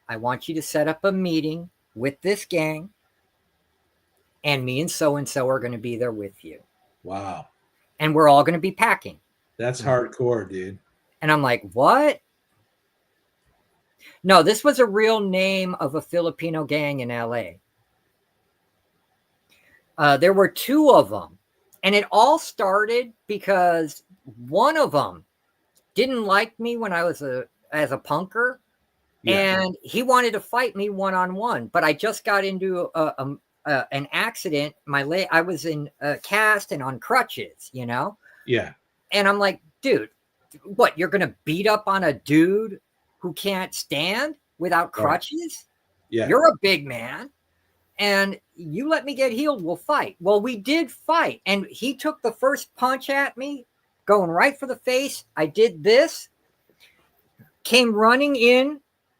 I want you to set up a meeting with this gang, and me and so are going to be there with you. Wow. And we're all going to be packing. That's hardcore, dude. And I'm like, what? No, this was a real name of a Filipino gang in L.A. There were 2 of them, and it all started because one of them didn't like me when I was as a punker, and he wanted to fight me one-on-one. But I just got into an accident. I was in a cast and on crutches, Yeah. And I'm like, dude, what? You're gonna beat up on a dude who can't stand without crutches? Yeah. You're a big man. And you let me get healed, we'll fight. Well, we did fight. And he took the first punch at me, going right for the face. I did this, came running in,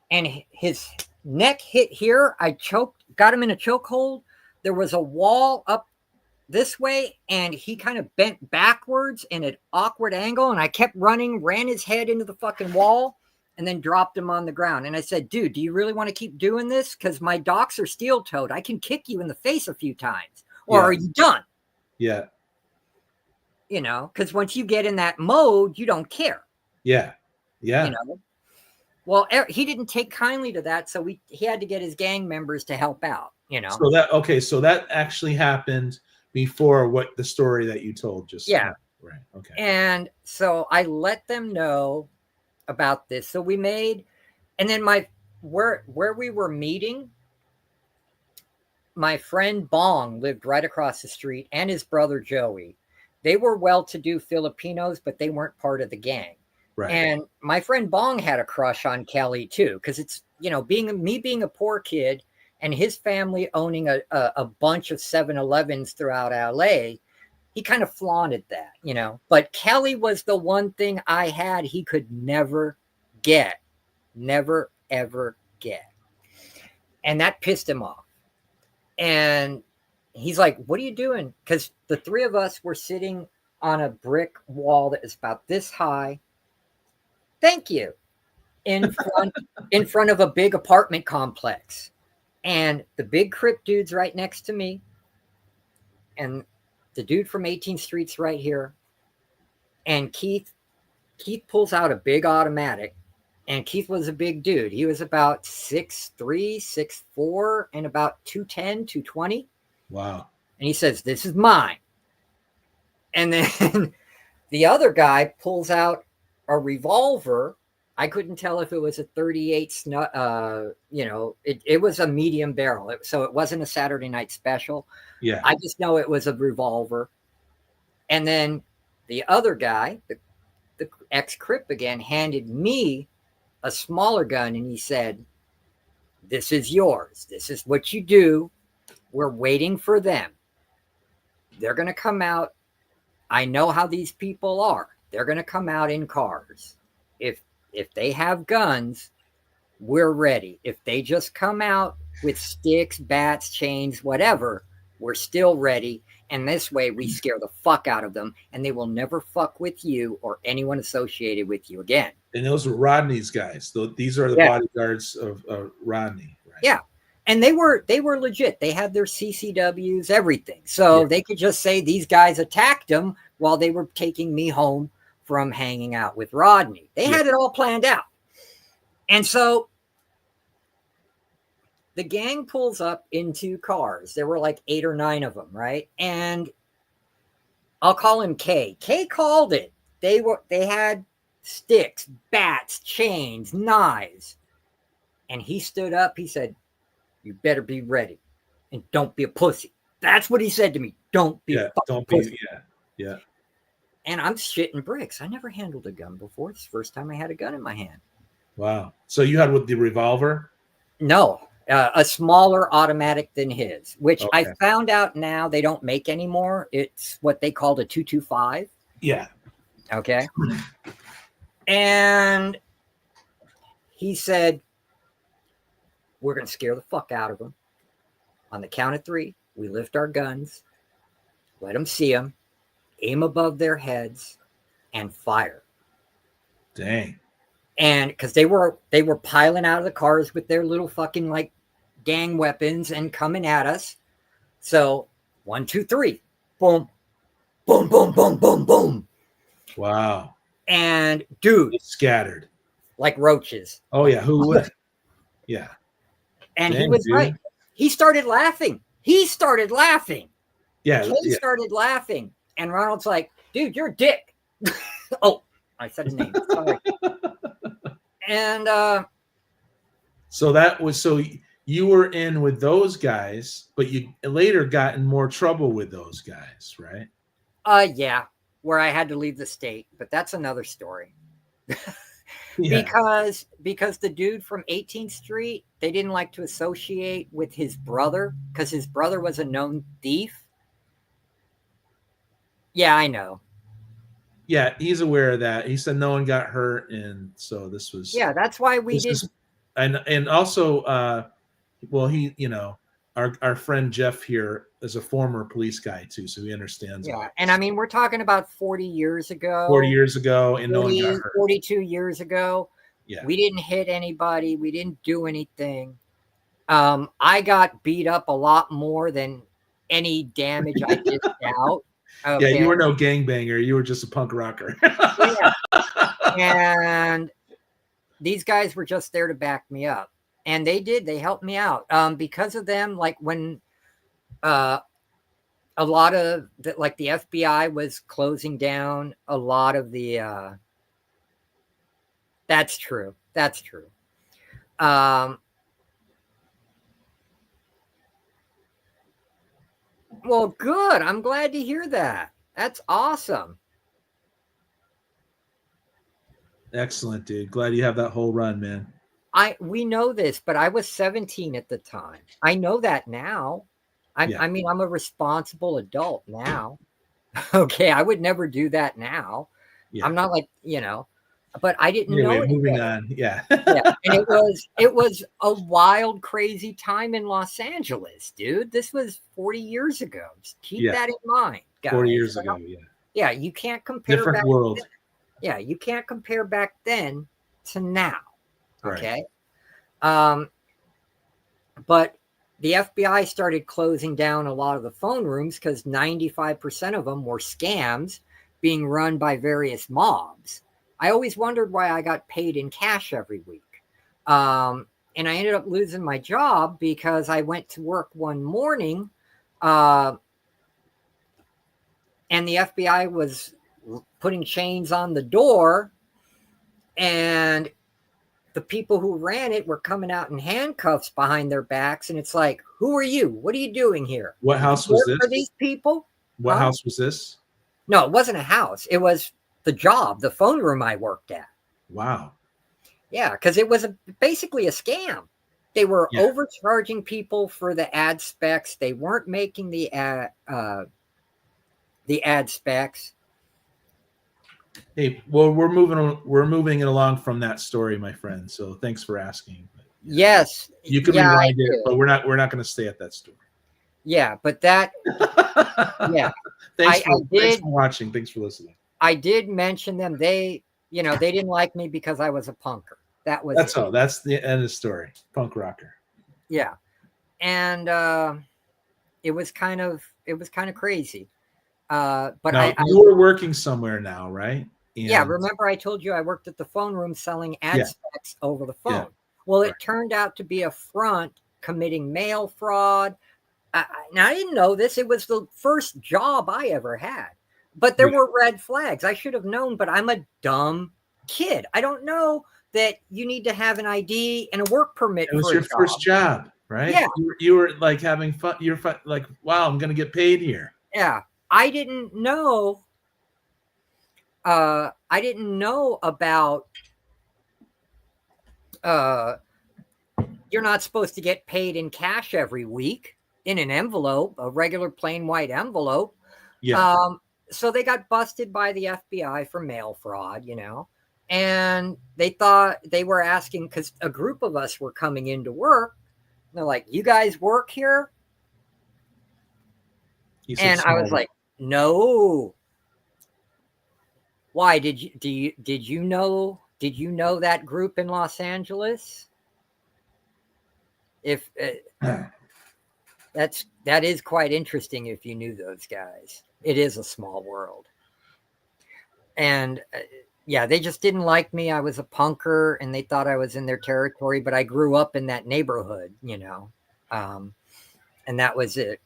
and his neck hit here. I got him in a chokehold. There was a wall up this way, and he kind of bent backwards in an awkward angle. And I kept running, ran his head into the fucking wall, and then dropped him on the ground. And I said, dude, do you really want to keep doing this? Because my docs are steel-toed. I can kick you in the face a few times. Or are you done? Yeah. Because once you get in that mode, you don't care. Yeah. Yeah. Well, he didn't take kindly to that, so he had to get his gang members to help out, So that actually happened before what the story that you told just. Yeah. Right. Okay. And so I let them know about this. So we made, and then where we were meeting, my friend Bong lived right across the street, and his brother Joey. They were well-to-do Filipinos, but they weren't part of the gang. Right. And my friend Bong had a crush on Kelly too, because it's, being a poor kid and his family owning a bunch of 7-Elevens throughout LA, he kind of flaunted that, But Kelly was the one thing I had he could never get. Never, ever get. And that pissed him off. And he's like, what are you doing? Because the three of us were sitting on a brick wall that is about this high. Thank you. In front of a big apartment complex. And the big Crip dude's right next to me. And the dude from 18th Street's right here. And Keith pulls out a big automatic. And Keith was a big dude. He was about 6'3", 6'4", and about 210, 220. Wow. And he says, this is mine. And then the other guy pulls out a revolver. I couldn't tell if it was a 38 it was a medium barrel. So it wasn't a Saturday night special. Yeah. I just know it was a revolver. And then the other guy, the ex-Crip again, handed me a smaller gun, and he said, this is yours. This is what you do. We're waiting for them. They're going to come out. I know how these people are. They're going to come out in cars. If they have guns, we're ready. If they just come out with sticks, bats, chains, whatever, we're still ready. And this way we scare the fuck out of them, and they will never fuck with you or anyone associated with you again. And those were Rodney's guys. These are the bodyguards of Rodney. Right? Yeah. And they were legit. They had their CCWs, everything. So they could just say these guys attacked them while they were taking me home from hanging out with Rodney. They had it all planned out. And so the gang pulls up into cars. There were like 8 or 9 of them, right? And I'll call him K. K called it. They had sticks, bats, chains, knives. And he stood up. He said, you better be ready and don't be a pussy. That's what he said to me. Don't be a pussy. Yeah. And I'm shitting bricks. I never handled a gun before. It's the first time I had a gun in my hand. Wow. So you had with the revolver? No, a smaller automatic than his, which I found out now they don't make anymore. It's what they called a 225. Yeah. Okay. And he said, we're going to scare the fuck out of them. On the count of 3, we lift our guns, let them see them, aim above their heads, and fire. Dang. And because they were piling out of the cars with their little fucking like gang weapons and coming at us. So 1, 2, 3, boom, boom, boom, boom, boom, boom. Wow. And dude, it's scattered like roaches. Oh yeah, who would? Yeah. And dang, he was right. He started laughing. Yeah. He started laughing. And Ronald's like, dude, you're a dick. Oh, I said his name. Sorry. And so you were in with those guys, but you later got in more trouble with those guys, right? Yeah, where I had to leave the state, but that's another story. Yeah. Because the dude from 18th Street, they didn't like to associate with his brother because his brother was a known thief. Yeah, I know. Yeah, he's aware of that. He said no one got hurt, and so this was. Yeah, that's why we did. And also, well, he, our friend Jeff here is a former police guy too, so he understands. Yeah, and I mean, we're talking about 40 years ago. 40 years ago, and 40, no one got hurt. 42 years ago. Yeah, we didn't hit anybody. We didn't do anything. I got beat up a lot more than any damage I dished out. Okay. Yeah, you were no gangbanger. You were just a punk rocker. Yeah. And these guys were just there to back me up. And they did. They helped me out. Because of them, like when a lot of the FBI was closing down a lot of the that's true. Well, good. I'm glad to hear that. That's awesome. Excellent, dude. Glad you have that whole run, man. We know this, but I was 17 at the time. I know that now. I mean, I'm a responsible adult now. Okay, I would never do that now. Yeah. I'm not like, but I didn't know Anyway, any moving better. on. Yeah. Yeah, and it was a wild, crazy time in Los Angeles, dude. This was 40 years ago. Just keep Yeah. that in mind, 40 guys. years ago. Yeah. Yeah, you can't compare Different back. world. Yeah, you can't compare back then to now. Right. Okay. Um, but the FBI started closing down a lot of the phone rooms because 95% of them were scams being run by various mobs. I always wondered why I got paid in cash every week. And I ended up losing my job because I went to work one morning uh, and the FBI was putting chains on the door, and the people who ran it were coming out in handcuffs behind their backs. And it's like, who are you? What are you doing here? What You house was work for this? these people? What Huh? house was this? No, it wasn't a house. It was the job, the phone room I worked at. Wow. Yeah, because it was basically a scam. They were Yeah. overcharging people for the ad specs. They weren't making the ad specs. Hey, well, we're moving it along from that story, my friend. So thanks for asking. But, Yes, you can yeah, I rewind it, did. but we're not going to stay at that story. Yeah, but that, yeah, thanks I for thanks did. for watching. Thanks for listening. I did mention them. They didn't like me because I was a punker. That was That's it. all. That's the end of the story. Punk rocker. Yeah, and it was kind of crazy. But Now I you were working somewhere now, right? yeah, And remember I told you I worked at the phone room selling ad yeah, specs over the yeah, phone. Well, right. it turned out to be a front committing mail fraud. Now I didn't know this. It was the first job I ever had, but there Yeah. were red flags. I should have known, but I'm a dumb kid. I don't know that you need to have an ID and a work permit It was for a your first job. job, right? Yeah, You were like having fun. You're like, wow, I'm gonna get paid here. yeah. I didn't know. I didn't know about. Uh, you're not supposed to get paid in cash every week in an envelope, a regular plain white envelope. Yeah. Um, so they got busted by the FBI for mail fraud. And they thought they were asking because a group of us were coming into work. They're like, "You guys work here?" He said And I was small. like, "No." Why did you know that group in Los Angeles? If that is quite interesting if you knew those guys. It is a small world. And yeah, they just didn't like me. I was a punker and they thought I was in their territory, but I grew up in that neighborhood. Um, and that was it.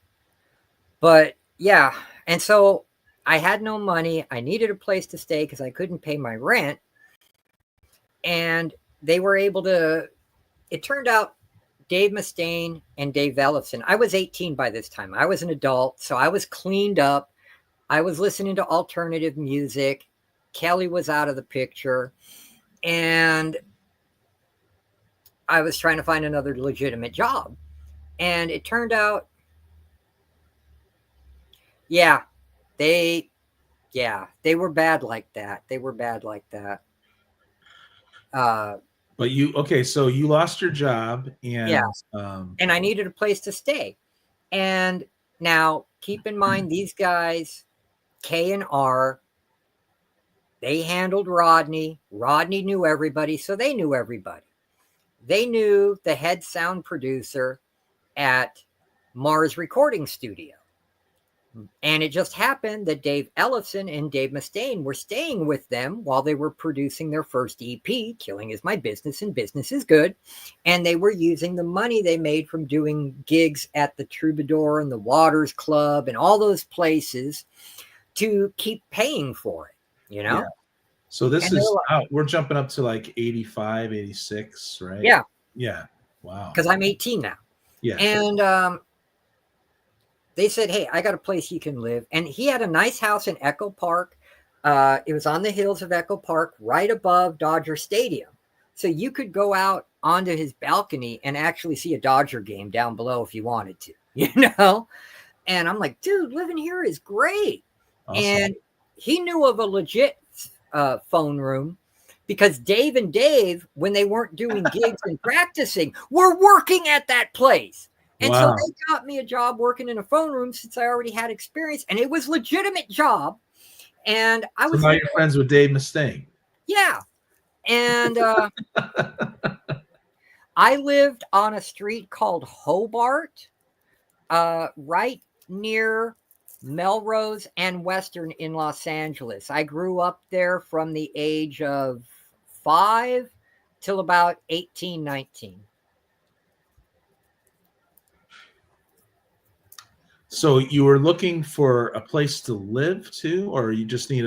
But yeah, and so I had no money. I needed a place to stay because I couldn't pay my rent. And they were able to, it turned out Dave Mustaine and Dave Ellison. I was 18 by this time. I was an adult, so I was cleaned up. I was listening to alternative music. Kelly was out of the picture. And I was trying to find another legitimate job. And it turned out, yeah, they they were bad like that. They were bad like that. Uh But okay, so you lost your job yeah, and and I needed a place to stay. And now keep in mind these guys, K and R, they handled Rodney. Rodney knew everybody, so they knew everybody. They knew the head sound producer at Mars Recording Studio. And it just happened that Dave Ellison and Dave Mustaine were staying with them while they were producing their first EP, Killing Is My Business and Business Is Good. And they were using the money they made from doing gigs at the Troubadour and the Waters Club and all those places to keep paying for it. yeah. So this And they're is like, we're jumping up to like 85, 86, right? yeah, Yeah. Wow. because I'm 18 now. Yeah. And they said, "Hey, I got a place you can live." And he had a nice house in Echo Park. It was on the hills of Echo Park, right above Dodger Stadium. So you could go out onto his balcony and actually see a Dodger game down below if you wanted to. And I'm like, dude, living here is great. Awesome. And he knew of a legit phone room because Dave and Dave, when they weren't doing gigs and practicing, were working at that place. And so Wow. they got me a job working in a phone room since I already had experience, and it was a legitimate job. And I So was now there, you're friends with Dave Mustaine. yeah. And I lived on a street called Hobart, right near Melrose and Western in Los Angeles. I grew up there from the age of 5 till about 18, 19. So you were looking for a place to live too, or you just need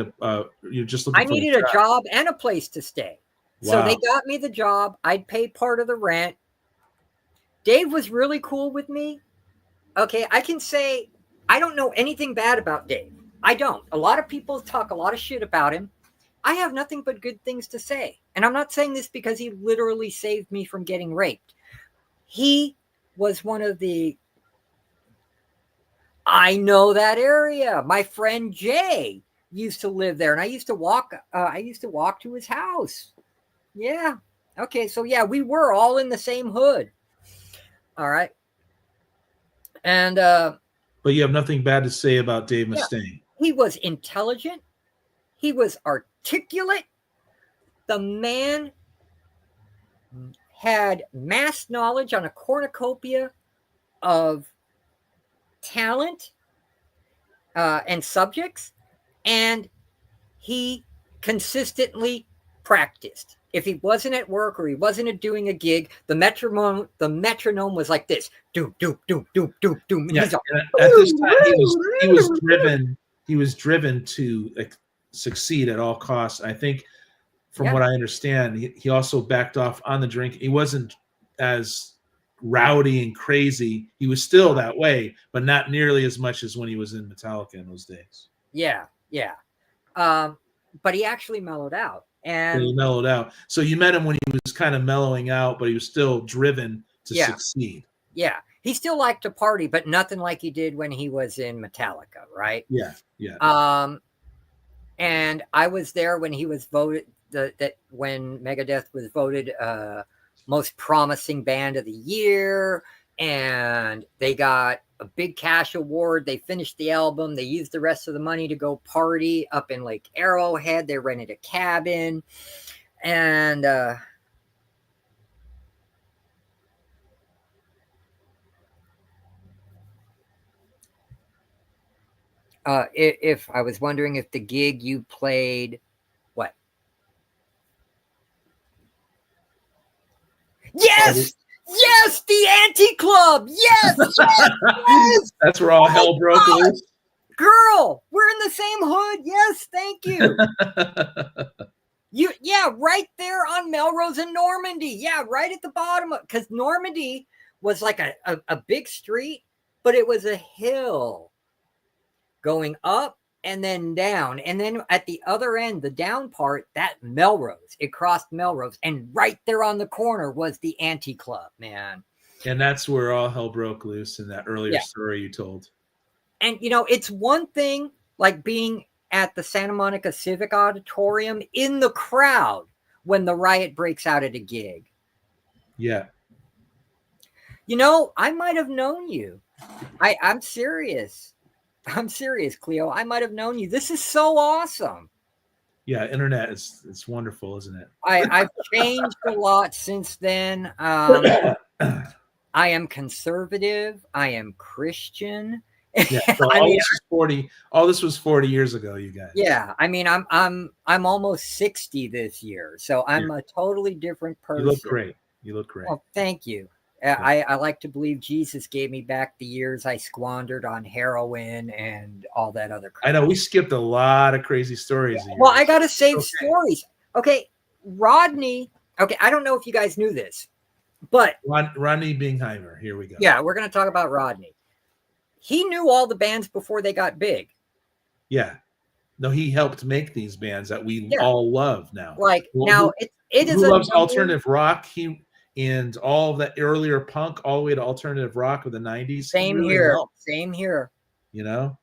you're just looking I for a needed a job? job and a place to stay. So they Wow. got me the job. I'd pay part of the rent. Dave was really cool with me. Okay, I can say I don't know anything bad about Dave. I don't. A lot of people talk a lot of shit about him. I have nothing but good things to say. And I'm not saying this because he literally saved me from getting raped. He was one of the I know that area. My friend Jay used to live there and I used to walk to his house. Yeah. Okay, so yeah, we were all in the same hood. All right. And But you have nothing bad to say about Dave yeah, Mustaine. he was intelligent. He was articulate. The man had mass knowledge on a cornucopia of talent and subjects, and he consistently practiced. If he wasn't at work or he wasn't doing a gig, the metronome was like this: doom, doom, doom, doom, doom, doom. And Yeah, he's like, and at this time he was driven to like, succeed at all costs. I think, from yeah, what I understand, he also backed off on the drink. He wasn't as rowdy and crazy. He was still that way, but not nearly as much as when he was in Metallica in those days. yeah, yeah. Um, but he actually mellowed out, Yeah, he and mellowed out. So you met him when he was kind of mellowing out, but he was still driven to yeah, succeed. yeah. He still liked to party, but nothing like he did when he was in Metallica, right? Yeah, yeah. Um, and I was there when he was voted that when Megadeth was voted most promising band of the year, and they got a big cash award. They finished the album. They used the rest of the money to go party up in Lake Arrowhead. They rented a cabin, and if I was wondering if the gig you played, what? Yes, yes, the Anti Club. Yes, yes, yes. That's where all Oh my hell broke God, loose. girl, we're in the same hood. Yes, thank you. Yeah, right there on Melrose and Normandy. Yeah, right at the bottom of because Normandy was like a big street, but it was a hill going up and then down. And then at the other end, the down part, that Melrose, it crossed Melrose. And right there on the corner was the Anti Club, man. And that's where all hell broke loose in that earlier Yeah. story you told. And, you know, it's one thing like being at the Santa Monica Civic Auditorium in the crowd when the riot breaks out at a gig. Yeah. You know, I might have known you. I'm serious. I'm serious, Cleo. I might have known you. This is so awesome. Yeah, internet is it's wonderful, isn't it? I've changed a lot since then. I am conservative. I am Christian. Yeah. So I all mean, this was 40. All this was 40 years ago, you guys. yeah. I mean, I'm almost 60 this year, so I'm Yeah. a totally different person. You look great. You look great. Well, thank you. I like to believe Jesus gave me back the years I squandered on heroin and all that other crap. I know we skipped a lot of crazy stories. Yeah. Well, I got to save stories. Okay, Rodney. Okay, I don't know if you guys knew this, but Rodney Bingheimer. Here we go. yeah, we're going to talk about Rodney. He knew all the bands before they got big. Yeah. No, he helped make these bands that we all love now. Like now, it is who a loves alternative rock. And all of that earlier punk, all the way to alternative rock of the 90s. Same here. Same here. You know?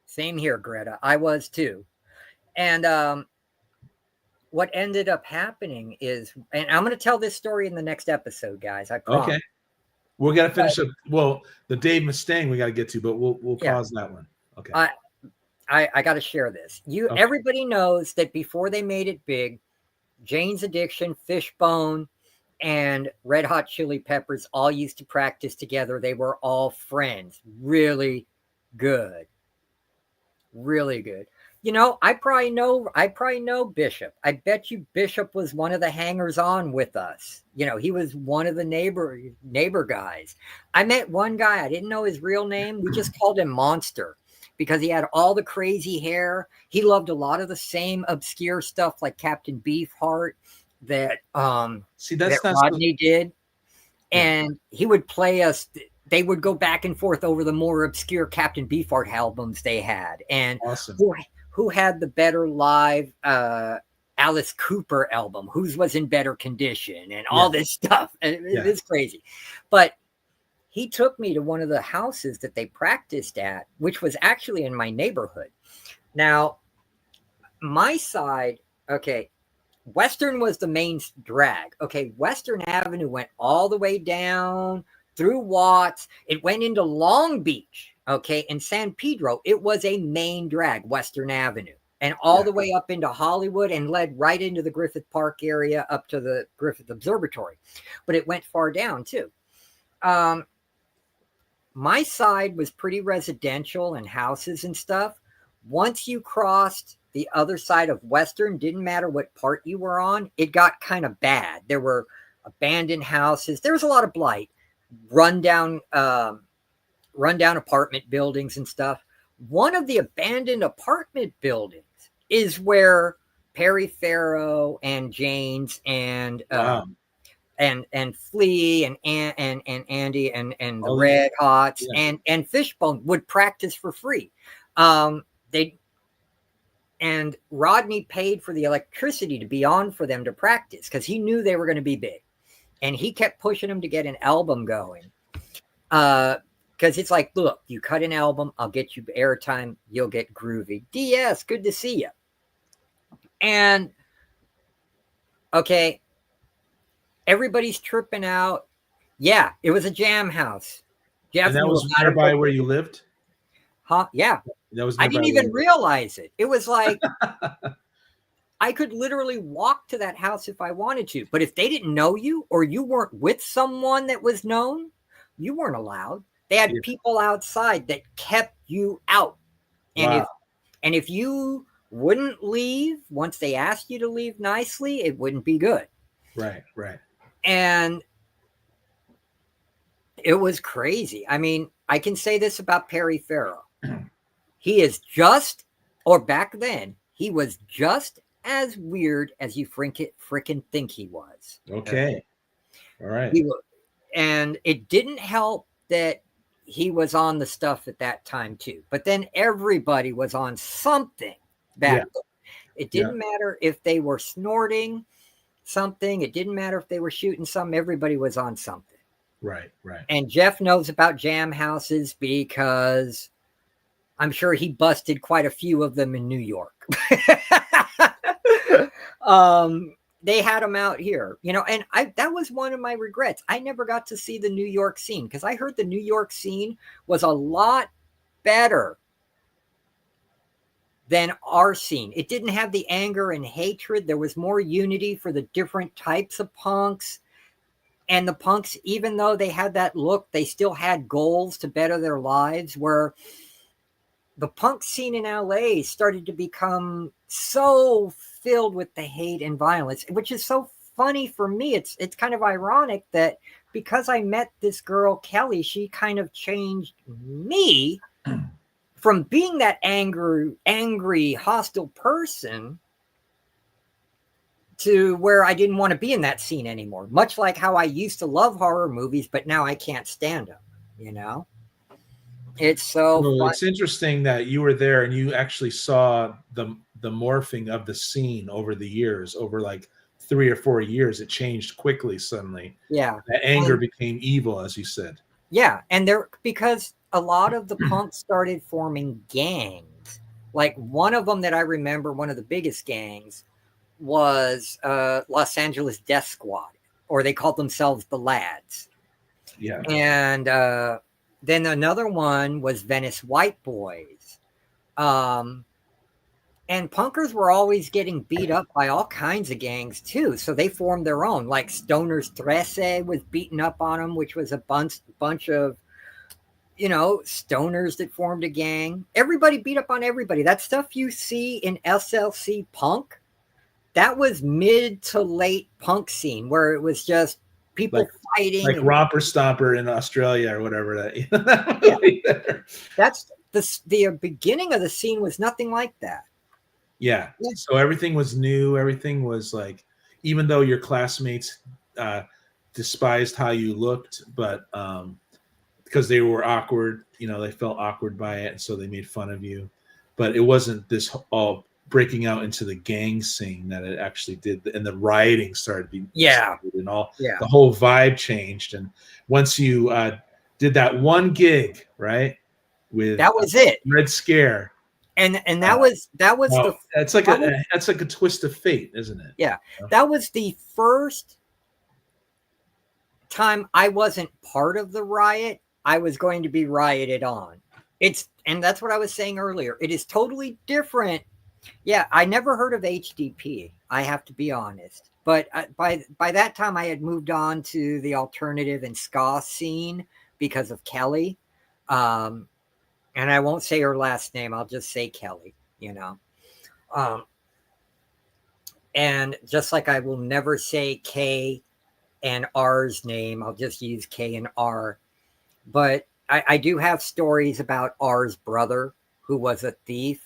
Same here, Greta. I was too. And what ended up happening is, and I'm going to tell this story in the next episode, guys. I Okay. promise. We're gonna finish up. Well, the Dave Mustaine we got to get to, but we'll Yeah, pause that one. Okay. I I got to share this. Okay. Everybody knows that before they made it big, Jane's Addiction, Fishbone, and Red Hot Chili Peppers all used to practice together. They were all friends. Really good. Really good. I probably know Bishop. I bet you Bishop was one of the hangers on with us. He was one of the neighbor guys. I met one guy, I didn't know his real name. We just called him Monster because he had all the crazy hair. He loved a lot of the same obscure stuff like Captain Beefheart that See, that that's not so, Rodney did. yeah. And he would play us. They would go back and forth over the more obscure Captain Beefheart albums they had, and Awesome. who had the better live Alice Cooper album, whose was in better condition, and all this stuff. It's crazy. But he took me to one of the houses that they practiced at, which was actually in my neighborhood. Now, my side, okay, Western was the main drag. Okay, Western Avenue went all the way down through Watts. It went into Long Beach. Okay, in San Pedro, it was a main drag, Western Avenue, and all the way up into Hollywood and led right into the Griffith Park area up to the Griffith Observatory. But it went far down too. My side was pretty residential and houses and stuff. Once you crossed the other side of Western, didn't matter what part you were on, it got kind of bad. There were abandoned houses. There was a lot of blight, rundown apartment buildings and stuff. One of the abandoned apartment buildings is where Perry Farrow and Janes and and Flea and Andy and the Red Hots and Fishbone would practice for free. And Rodney paid for the electricity to be on for them to practice because he knew they were going to be big. And he kept pushing them to get an album going. Because it's like, look, you cut an album, I'll get you airtime, you'll get groovy. DS, good to see you. And, okay, everybody's tripping out. Yeah, it was a jam house. Jeff, and that was nearby where you lived? Huh? Yeah. That was I didn't even realize it. It was like I could literally walk to that house if I wanted to. But if they didn't know you or you weren't with someone that was known, you weren't allowed. They had people outside that kept you out. And if you wouldn't leave once they asked you to leave nicely, it wouldn't be good. Right. And it was crazy. I mean, I can say this about Perry Farrow. He is just, or back then, he was just as weird as you frickin' think he was. Okay. All right. And it didn't help that he was on the stuff at that time too. But then everybody was on something back then. It didn't matter if they were snorting something. It didn't matter if they were shooting something. Everybody was on something. Right. And Jeff knows about jam houses because I'm sure he busted quite a few of them in New York. They had them out here, and that was one of my regrets. I never got to see the New York scene because I heard the New York scene was a lot better than our scene. It didn't have the anger and hatred. There was more unity for the different types of punks. And the punks, even though they had that look, they still had goals to better their lives, where the punk scene in LA started to become so filled with the hate and violence, which is so funny for me. It's kind of ironic that because I met this girl, Kelly, she kind of changed me from being that angry, hostile person to where I didn't want to be in that scene anymore. Much like how I used to love horror movies, but now I can't stand them, It's so well, it's interesting that you were there and you actually saw the morphing of the scene over the years, over like 3 or 4 years. It changed quickly suddenly. Yeah. That anger became evil, as you said. Yeah. And because a lot of the punks started forming gangs. Like one of them that I remember, one of the biggest gangs, was Los Angeles Death Squad, or they called themselves the Lads. Yeah. And then another one was Venice White Boys. Um, and punkers were always getting beat up by all kinds of gangs too. So they formed their own. Like Stoners Trece was beating up on them, which was a bunch of stoners that formed a gang. Everybody beat up on everybody. That stuff you see in SLC punk, that was mid to late punk scene where it was just people fighting. Like Romper Stomper in Australia or whatever that. Yeah, that's the beginning of the scene was nothing like that. Yeah. So everything was new. Everything was like, even though your classmates despised how you looked, but because they were awkward, they felt awkward by it, and so they made fun of you. But it wasn't this all breaking out into the gang scene that it actually did, and the rioting started to be and all. Yeah. The whole vibe changed, and once you did that one gig, right, with that was it, Red Scare. And that was the that's like a twist of fate, isn't it? Yeah, that was the first time I wasn't part of the riot. I was going to be rioted on. And that's what I was saying earlier. It is totally different. Yeah, I never heard of HDP. I have to be honest, but by that time I had moved on to the alternative and ska scene because of Kelly. And I won't say her last name. I'll just say Kelly, and just like I will never say K and R's name, I'll just use K and R. But I do have stories about R's brother, who was a thief,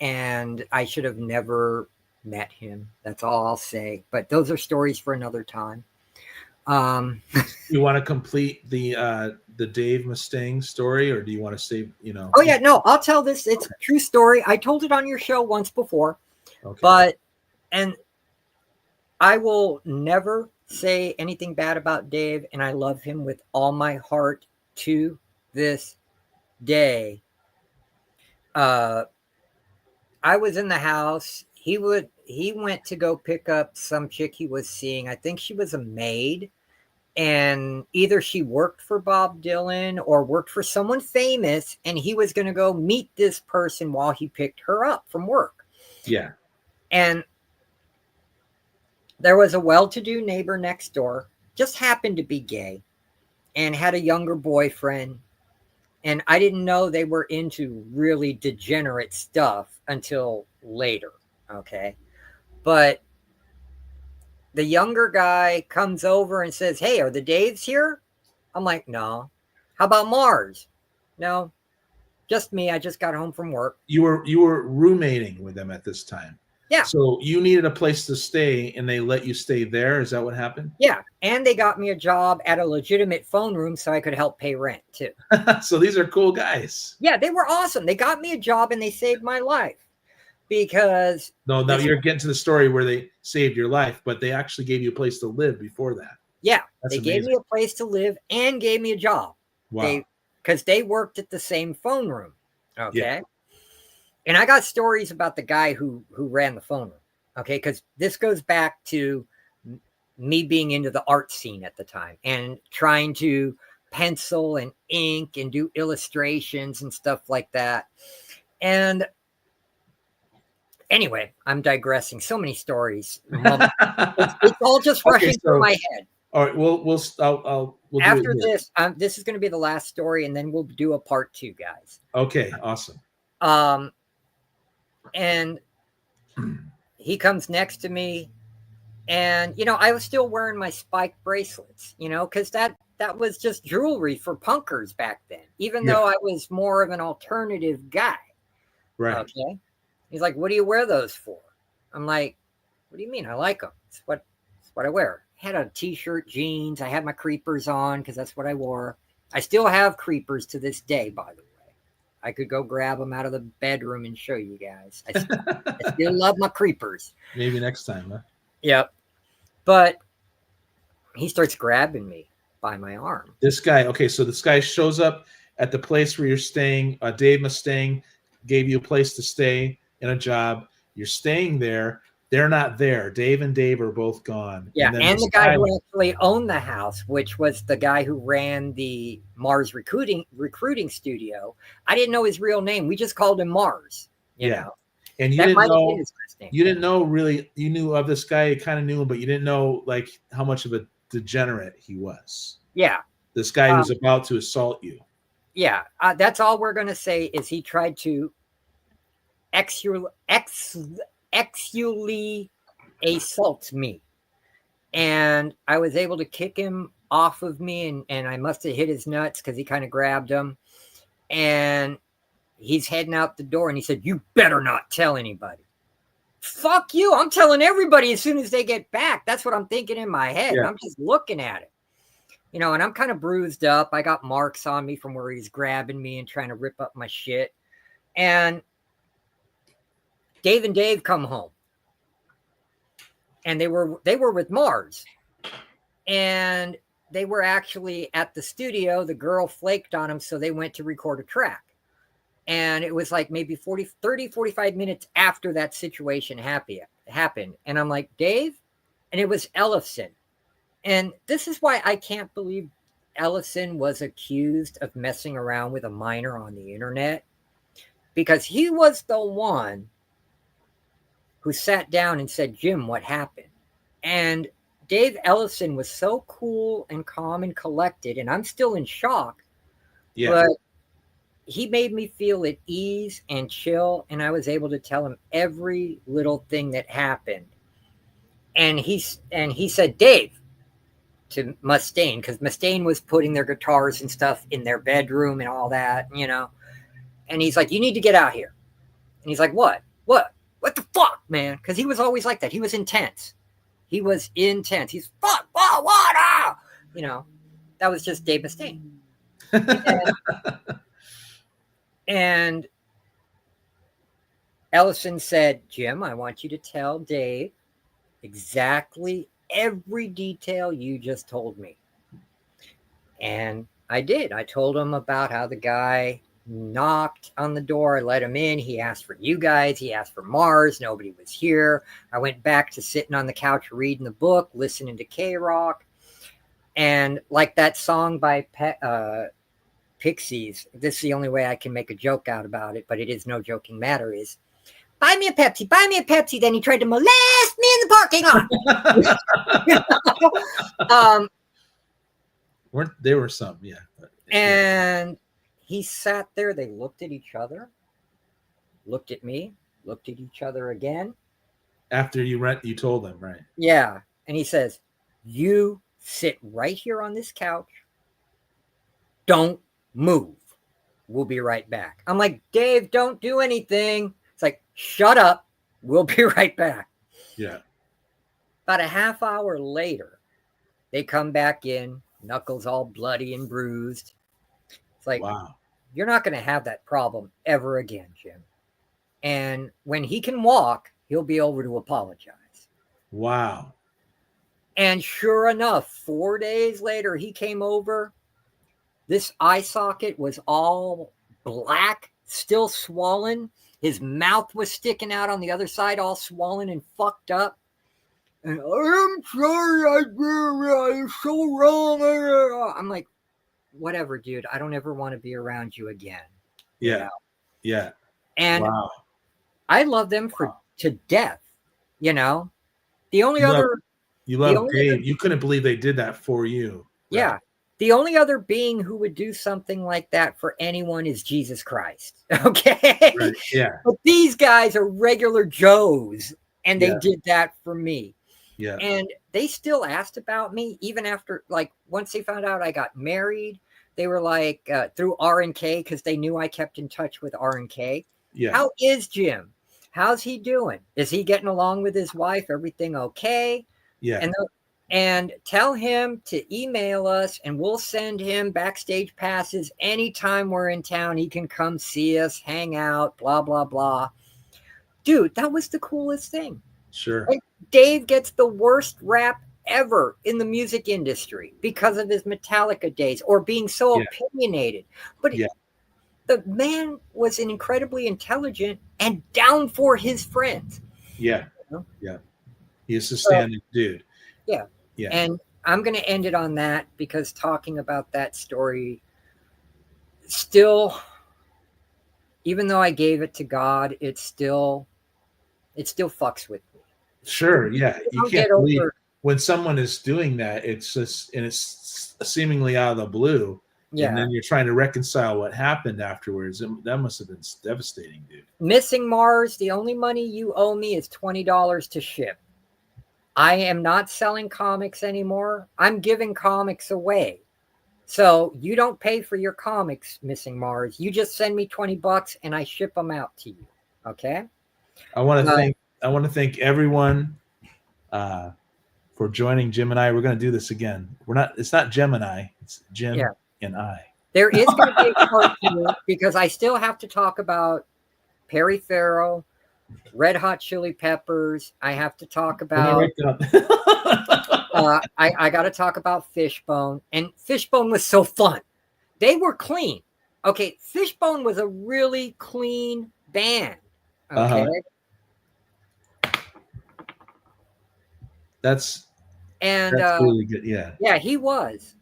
and I should have never met him. That's all I'll say. But those are stories for another time. You want to complete the Dave Mustaine story, or do you want to save? Oh yeah, no, I'll tell this. It's a true story. I told it on your show once before, and I will never say anything bad about Dave, and I love him with all my heart to this day. I was in the house. He went to go pick up some chick he was seeing. I think she was a maid. And either she worked for Bob Dylan or worked for someone famous, and he was going to go meet this person while he picked her up from work. Yeah. And there was a well-to-do neighbor next door, just happened to be gay, and had a younger boyfriend. And I didn't know they were into really degenerate stuff until later, okay? But the younger guy comes over and says, "Hey, are the Daves here?" I'm like, "No." "How about Mars?" "No, just me. I just got home from work." You were roommating with them at this time. Yeah. So you needed a place to stay, and they let you stay there. Is that what happened? Yeah. And they got me a job at a legitimate phone room so I could help pay rent too. So these are cool guys. Yeah, they were awesome. They got me a job and they saved my life. Because no, you're getting to the story where they saved your life, but they actually gave you a place to live before that. Yeah, they gave me a place to live and gave me a job. Wow. Because they worked at the same phone room. Okay. Yeah. And I got stories about the guy who ran the phone room. Okay, because this goes back to me being into the art scene at the time and trying to pencil and ink and do illustrations and stuff like that. And anyway, I'm digressing. So many stories. It's all just rushing through my head. All right, we'll after this. This is going to be the last story, and then we'll do a part 2, guys. Okay, awesome. And he comes next to me, and I was still wearing my spike bracelets, because that was just jewelry for punkers back then. Even though I was more of an alternative guy. Right. Okay. He's like, "What do you wear those for?" I'm like, "What do you mean? I like them. It's what I wear." I had a t-shirt, jeans. I had my creepers on because that's what I wore. I still have creepers to this day, by the way. I could go grab them out of the bedroom and show you guys. I still love my creepers. Maybe next time, huh? Yep. But he starts grabbing me by my arm. This guy, okay, so this guy shows up at the place where you're staying. Dave Mustaine gave you a place to stay and a job. You're staying there. they're not there. Dave and Dave are both gone. Yeah, And then and this the guy guy, who actually owned the house, which was the guy who ran the Mars recruiting studio. I didn't know his real name. We just called him Mars. You yeah. know, And that might have been his last name. you didn't know really, you knew of this guy, you kind of knew him, but you didn't know like how much of a degenerate he was. Yeah, This guy who's about to assault you. yeah. That's all we're gonna say is he tried to exually assault me, and I was able to kick him off of me, and I must have hit his nuts because he kind of grabbed him, and he's heading out the door, and he said, "You better not tell anybody." Fuck you! I'm telling everybody as soon as they get back. That's what I'm thinking in my head. Yeah. I'm just looking at it, and I'm kind of bruised up. I got marks on me from where he's grabbing me and trying to rip up my shit, and Dave and Dave come home, and they were with Mars, and they were actually at the studio. The girl flaked on them, so they went to record a track, and it was like maybe 45 minutes after that situation happened, and I'm like, Dave, and it was Ellison, and this is why I can't believe Ellison was accused of messing around with a minor on the internet, because he was the one who sat down and said, Jim, what happened? And Dave Ellison was so cool and calm and collected, and I'm still in shock. Yeah. But he made me feel at ease and chill, and I was able to tell him every little thing that happened. And he said, Dave, to Mustaine, because Mustaine was putting their guitars and stuff in their bedroom and all that, And he's like, you need to get out here. And he's like, what? What the fuck, man? Because he was always like that. He was intense. He's fuck, what? That was just Dave Mustaine. And Ellison said, Jim, I want you to tell Dave exactly every detail you just told me. And I did. I told him about how the guy knocked on the door. I let him in. He asked for you guys. He asked for Mars. Nobody was here. I went back to sitting on the couch reading the book, listening to K-Rock. And like that song by Pixies, this is the only way I can make a joke out about it, but it is no joking matter, is buy me a Pepsi, buy me a Pepsi. Then he tried to molest me in the parking lot. There were some, yeah. And he sat there. They looked at each other, looked at me, looked at each other again. After you told them, right? Yeah. And he says, you sit right here on this couch. Don't move. We'll be right back. I'm like, Dave, don't do anything. It's like, shut up. We'll be right back. Yeah. About a half hour later, they come back in, knuckles all bloody and bruised. It's like, wow, you're not going to have that problem ever again, Jim. And when he can walk, he'll be over to apologize. Wow. And sure enough, 4 days later, he came over. This eye socket was all black, still swollen. His mouth was sticking out on the other side, all swollen and fucked up. And I'm sorry, I'm so wrong. I'm like, whatever, dude. I don't ever want to be around you again. Yeah. Yeah. And wow. I love them to death. The only you love Dave. You couldn't believe they did that for you. Yeah. Right? The only other being who would do something like that for anyone is Jesus Christ. Okay. Right. Yeah. But these guys are regular Joes, and they did that for me. Yeah. And they still asked about me even after, like, once they found out I got married, they were like, through R&K, because they knew I kept in touch with R&K. Yeah. How is Jim? How's he doing? Is he getting along with his wife? Everything okay? Yeah. And tell him to email us, and we'll send him backstage passes anytime we're in town. He can come see us, hang out, blah, blah, blah. Dude, that was the coolest thing. Sure. Like, Dave gets the worst rap ever in the music industry because of his Metallica days or being so opinionated. But the man was an incredibly intelligent and down for his friends. Yeah. know? Yeah. He's a So, standing dude. yeah. Yeah. And I'm going to end it on that because talking about that story still, even though I gave it to God, it still fucks with me. Sure. Yeah. I You don't can't get believe over. when someone is doing that. It's just, and it's seemingly out of the blue. And Yeah. then you're trying to reconcile what happened afterwards. That must have been devastating, dude. Missing Mars, the only money you owe me is $20 to ship. I am not selling comics anymore. I'm giving comics away. So you don't pay for your comics, Missing Mars. You just send me $20 and I ship them out to you. Okay? I want to Uh, thank everyone for joining Jim and I. We're going to do this again. It's not Gemini. It's Jim yeah. and I. There is going to be a part 2 because I still have to talk about Perry Farrell, Red Hot Chili Peppers. I have to talk about. I got to talk about Fishbone, and Fishbone was so fun. They were clean. Okay, Fishbone was a really clean band. Okay, That's and really good. Yeah, yeah, he was.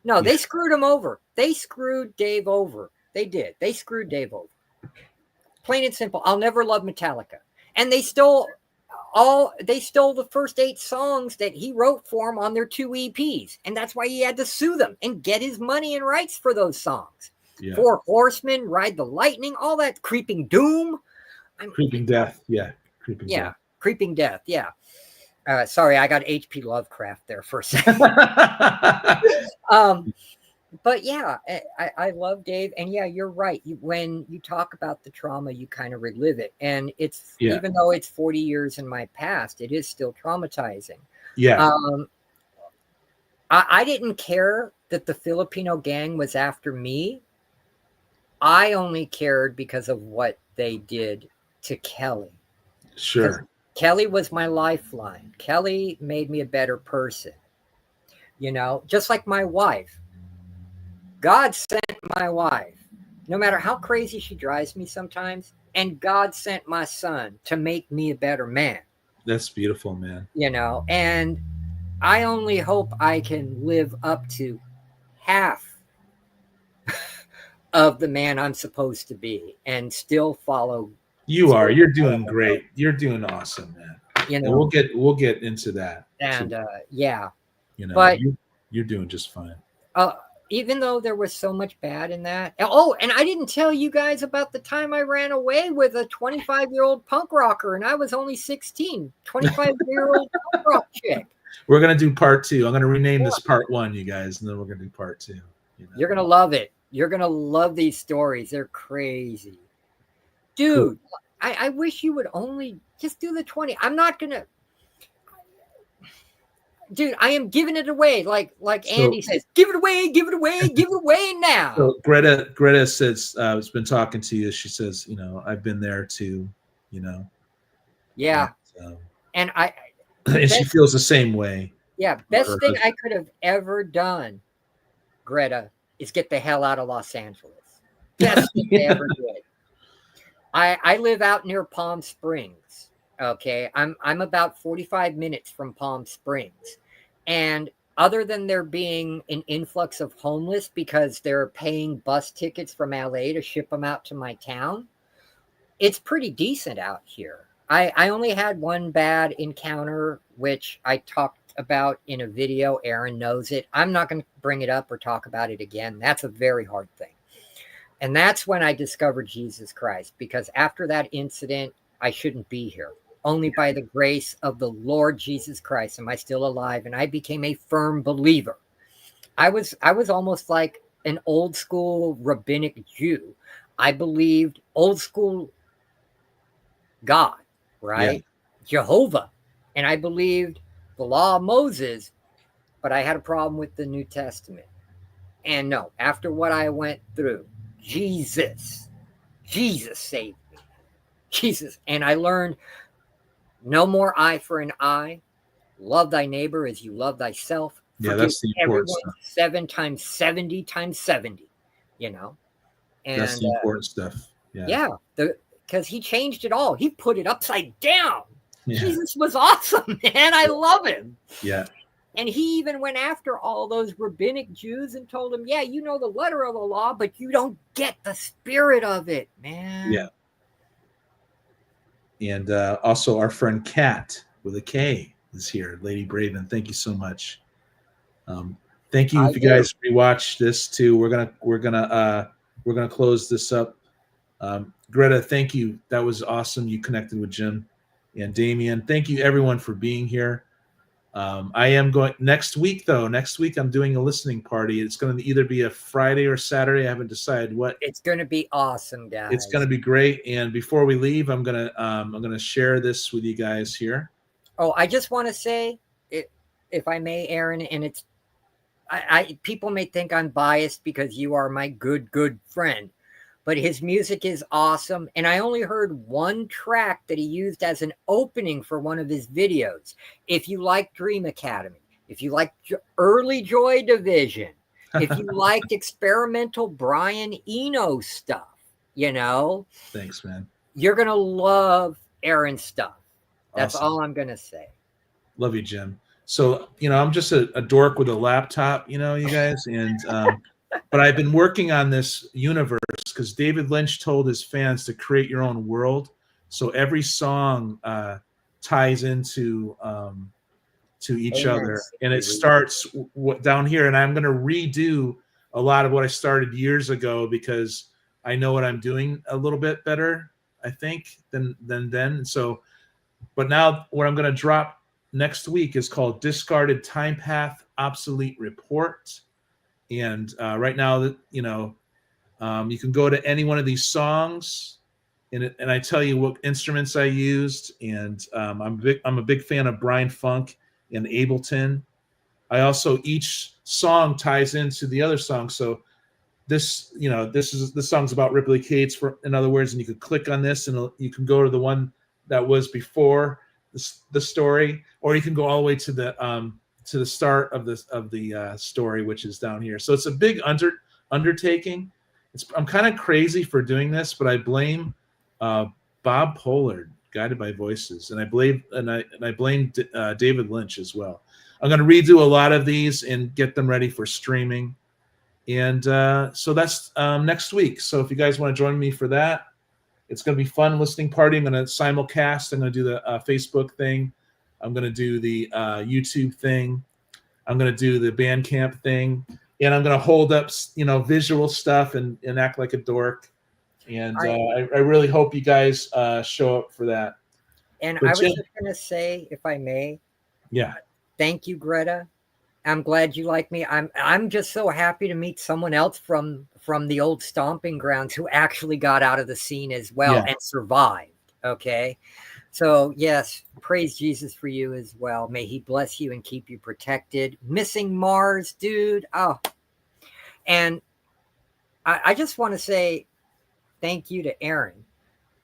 No, yeah. they screwed him over. They screwed Dave over. They did. They screwed Dave over. Plain and simple. I'll never love Metallica, and they stole the first 8 songs that he wrote for him on their 2 EPs, and that's why he had to sue them and get his money and rights for those songs. Yeah. 4 Horsemen, Ride the Lightning, all that. Creeping Doom. Creeping Death. Yeah. Creeping Death. Creeping Death. Yeah. Sorry, I got H.P. Lovecraft there for a second. But yeah, I love Dave. And yeah, you're right. When you talk about the trauma, you kind of relive it. And even though it's 40 years in my past, it is still traumatizing. Yeah. I didn't care that the Filipino gang was after me. I only cared because of what they did to Kelly. Sure. Kelly was my lifeline. Kelly made me a better person. Just like my wife. God sent my wife, no matter how crazy she drives me sometimes, and God sent my son to make me a better man. That's beautiful, man. And I only hope I can live up to half of the man I'm supposed to be and still follow. You're doing great. You're doing awesome, man. And we'll get into that. And yeah. But you're doing just fine. Even though there was so much bad in that. Oh, and I didn't tell you guys about the time I ran away with a 25-year-old punk rocker, and I was only 16. 25-year-old punk rock chick. We're going to do part 2. I'm going to rename this part 1, you guys, and then we're going to do part 2. You're going to love it. You're going to love these stories. They're crazy. Dude, cool. I wish you would only just do the 20. I'm not going to. Dude, I am giving it away. Like Andy says, give it away now. So Greta says, has been talking to you. She says, I've been there too, Yeah. And and she feels the same way. Yeah. Best thing I could have ever done, Greta, is get the hell out of Los Angeles. Best thing I ever did. I live out near Palm Springs. Okay, I'm about 45 minutes from Palm Springs. And other than there being an influx of homeless because they're paying bus tickets from LA to ship them out to my town, it's pretty decent out here. I only had one bad encounter, which I talked about in a video. Aaron knows it. I'm not going to bring it up or talk about it again. That's a very hard thing. And that's when I discovered Jesus Christ, because after that incident, I shouldn't be here. Only by the grace of the Lord Jesus Christ am I still alive, and I became a firm believer. I was almost like an old school rabbinic Jew. I believed old school God, right? Yeah. Jehovah. And I believed the law of Moses, but I had a problem with the New Testament. And no, after what I went through, Jesus saved me. Jesus. And I learned no more eye for an eye. Love thy neighbor as you love thyself. Yeah, that's the important stuff. 7 times 70 times 70, And that's the important stuff. Yeah. because he changed it all. He put it upside down. Yeah. Jesus was awesome, man. I love him. Yeah. And he even went after all those rabbinic Jews and told them, yeah, you know the letter of the law, but you don't get the spirit of it, man. Yeah. And also our friend Kat with a K is here. Lady Braven, thank you so much. Thank you. I If you do. guys rewatch this too, we're gonna close this up. Greta, thank you. That was awesome. You connected with Jim and Damien. Thank you everyone for being here. I am going next week though. Next week I'm doing a listening party. It's going to either be a Friday or Saturday. I haven't decided what. It's going to be awesome, guys. It's going to be great. And before we leave, I'm gonna share this with you guys here. Oh, I just want to say, if I may, Aaron, and it's, people may think I'm biased because you are my good friend, but his music is awesome. And I only heard one track that he used as an opening for one of his videos. If you like Dream Academy, if you like Early Joy Division, if you liked experimental Brian Eno stuff, you know, Thanks, man. you're going to love Aaron's stuff. That's Awesome. all I'm going to say. Love you, Jim. So, I'm just a dork with a laptop, you guys. And, but I've been working on this universe because David Lynch told his fans to create your own world. So every song ties into to each Amen. other, and it starts down here. And I'm going to redo a lot of what I started years ago because I know what I'm doing a little bit better, I think, than then. So, but now what I'm going to drop next week is called Discarded Time Path Obsolete Report. And right now, you can go to any one of these songs, and I tell you what instruments I used. And I'm a big fan of Brian Funk and Ableton. I also, each song ties into the other song. So this song's about Ripley Cates, in other words, and you could click on this and you can go to the one that was before the story, or you can go all the way to the start of the story, which is down here. So it's a big undertaking. I'm kind of crazy for doing this, but I blame Bob Pollard, Guided by Voices, and I blame David Lynch as well. I'm going to redo a lot of these and get them ready for streaming, and so that's next week. So if you guys want to join me for that, it's going to be fun. Listening party. I'm going to simulcast. I'm going to do the Facebook thing. I'm going to do the YouTube thing. I'm going to do the Bandcamp thing, and I'm going to hold up, visual stuff and act like a dork. And I really hope you guys show up for that. And I was just going to say, if I may, yeah, thank you, Greta. I'm glad you like me. I'm just so happy to meet someone else from the old stomping grounds who actually got out of the scene as well and survived. Okay. So yes, praise Jesus for you as well. May he bless you and keep you protected. Missing Mars, dude. Oh, and I just want to say thank you to Aaron,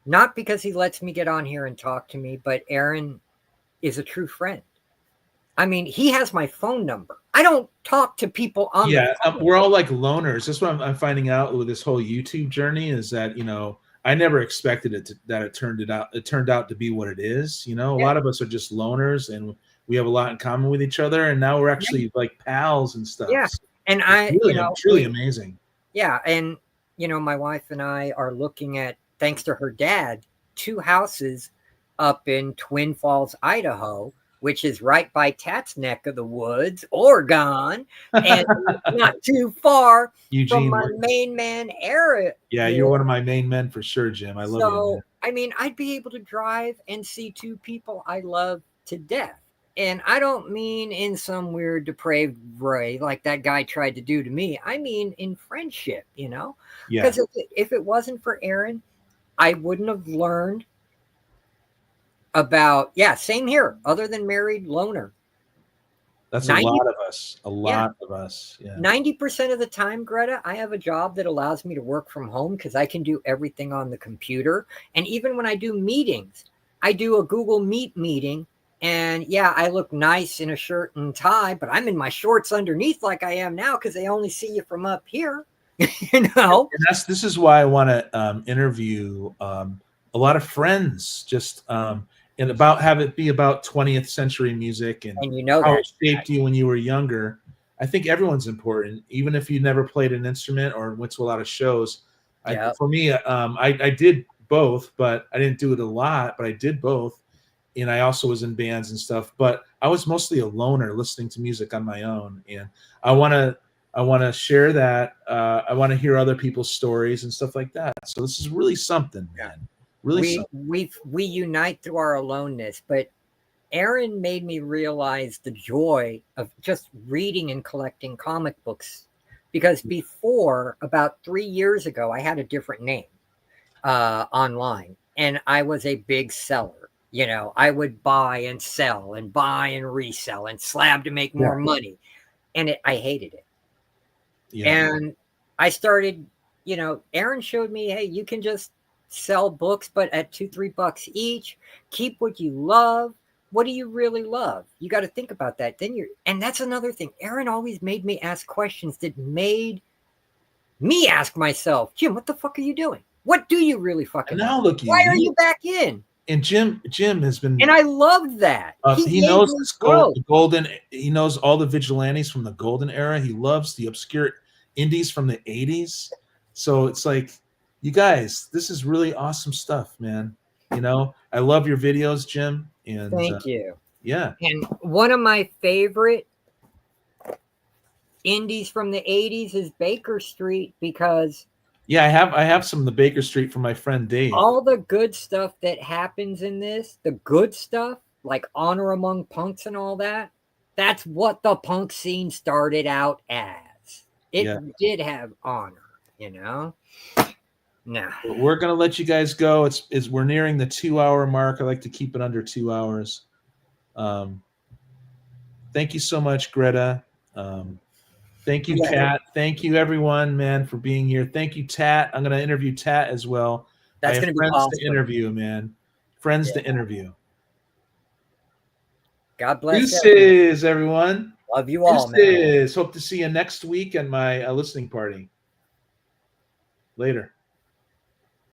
not because he lets me get on here and talk to me, but Aaron is a true friend. I mean, he has my phone number. I don't talk to people on the phone. We're all like loners. That's what I'm finding out with this whole YouTube journey is that, I never expected that it turned out to be what it is. A lot of us are just loners and we have a lot in common with each other. And now we're actually like pals and stuff. Yeah. And truly amazing. Yeah. And, my wife and I are looking at, thanks to her dad, 2 houses up in Twin Falls, Idaho, which is right by Tat's neck of the woods, Oregon, and not too far from my main man, Eric. Yeah, you're one of my main men for sure, Jim. I love you. Man. I mean, I'd be able to drive and see 2 people I love to death. And I don't mean in some weird depraved way like that guy tried to do to me. I mean in friendship, Yeah. Because if it wasn't for Aaron, I wouldn't have learned about, same here, other than married loner. That's 90, a lot of us. A lot of us. Yeah. 90% of the time, Greta, I have a job that allows me to work from home because I can do everything on the computer. And even when I do meetings, I do a Google Meet meeting. And I look nice in a shirt and tie, but I'm in my shorts underneath like I am now because they only see you from up here. And this is why I want to interview a lot of friends, just and about have it be about 20th century music and And you know how it that. shaped you when you were younger. I think everyone's important, even if you never played an instrument or went to a lot of shows. Yeah. For me, I did both, but I didn't do it a lot, but I did both. And I also was in bands and stuff, but I was mostly a loner listening to music on my own. And I want to, I want to share that. I want to hear other people's stories and stuff like that. So this is really something, Yeah. man. Really something. We unite through our aloneness, but Aaron made me realize the joy of just reading and collecting comic books. Because before, about 3 years ago, I had a different name online, and I was a big seller. You know, I would buy and sell and buy and resell and slab to make more money, and I hated it. Yeah. And I started, Aaron showed me, hey, you can just sell books, but at $2, $3 each. Keep what you love. What do you really love? You got to think about that. And that's another thing. Aaron always made me ask questions that made me ask myself, Jim, what the fuck are you doing? What do you really fucking And now love? look, Why are you back in? and Jim has And been. I loved that. He He gave knows me this growth. the golden. He knows all the vigilantes from the golden era. He loves the obscure indies from the '80s. So it's like, you guys, this is really awesome stuff, man. I love your videos, Jim, and Thank you. yeah, And one of my favorite indies from the 80s is Baker Street, because yeah. I have some of the Baker Street from my friend Dave. all the good stuff that happens in this, the good stuff, like Honor Among Punks and all that, that's what the punk scene started out as. It Yeah, did have honor, you know? Nah. we're gonna let you guys go. We're nearing the 2 hour mark. I like to keep it under 2 hours. Um, thank you so much, Greta. Thank you, Yeah, Tat. Thank you, everyone, man, for being here. Thank you, Tat. I'm going to interview Tat as well. I that's have going to be friends to awesome. interview, man. Friends Yeah. to interview. God bless everyone. Deuces, everyone. Love you all, man. Deuces. Hope to see you next week at my listening party. Later.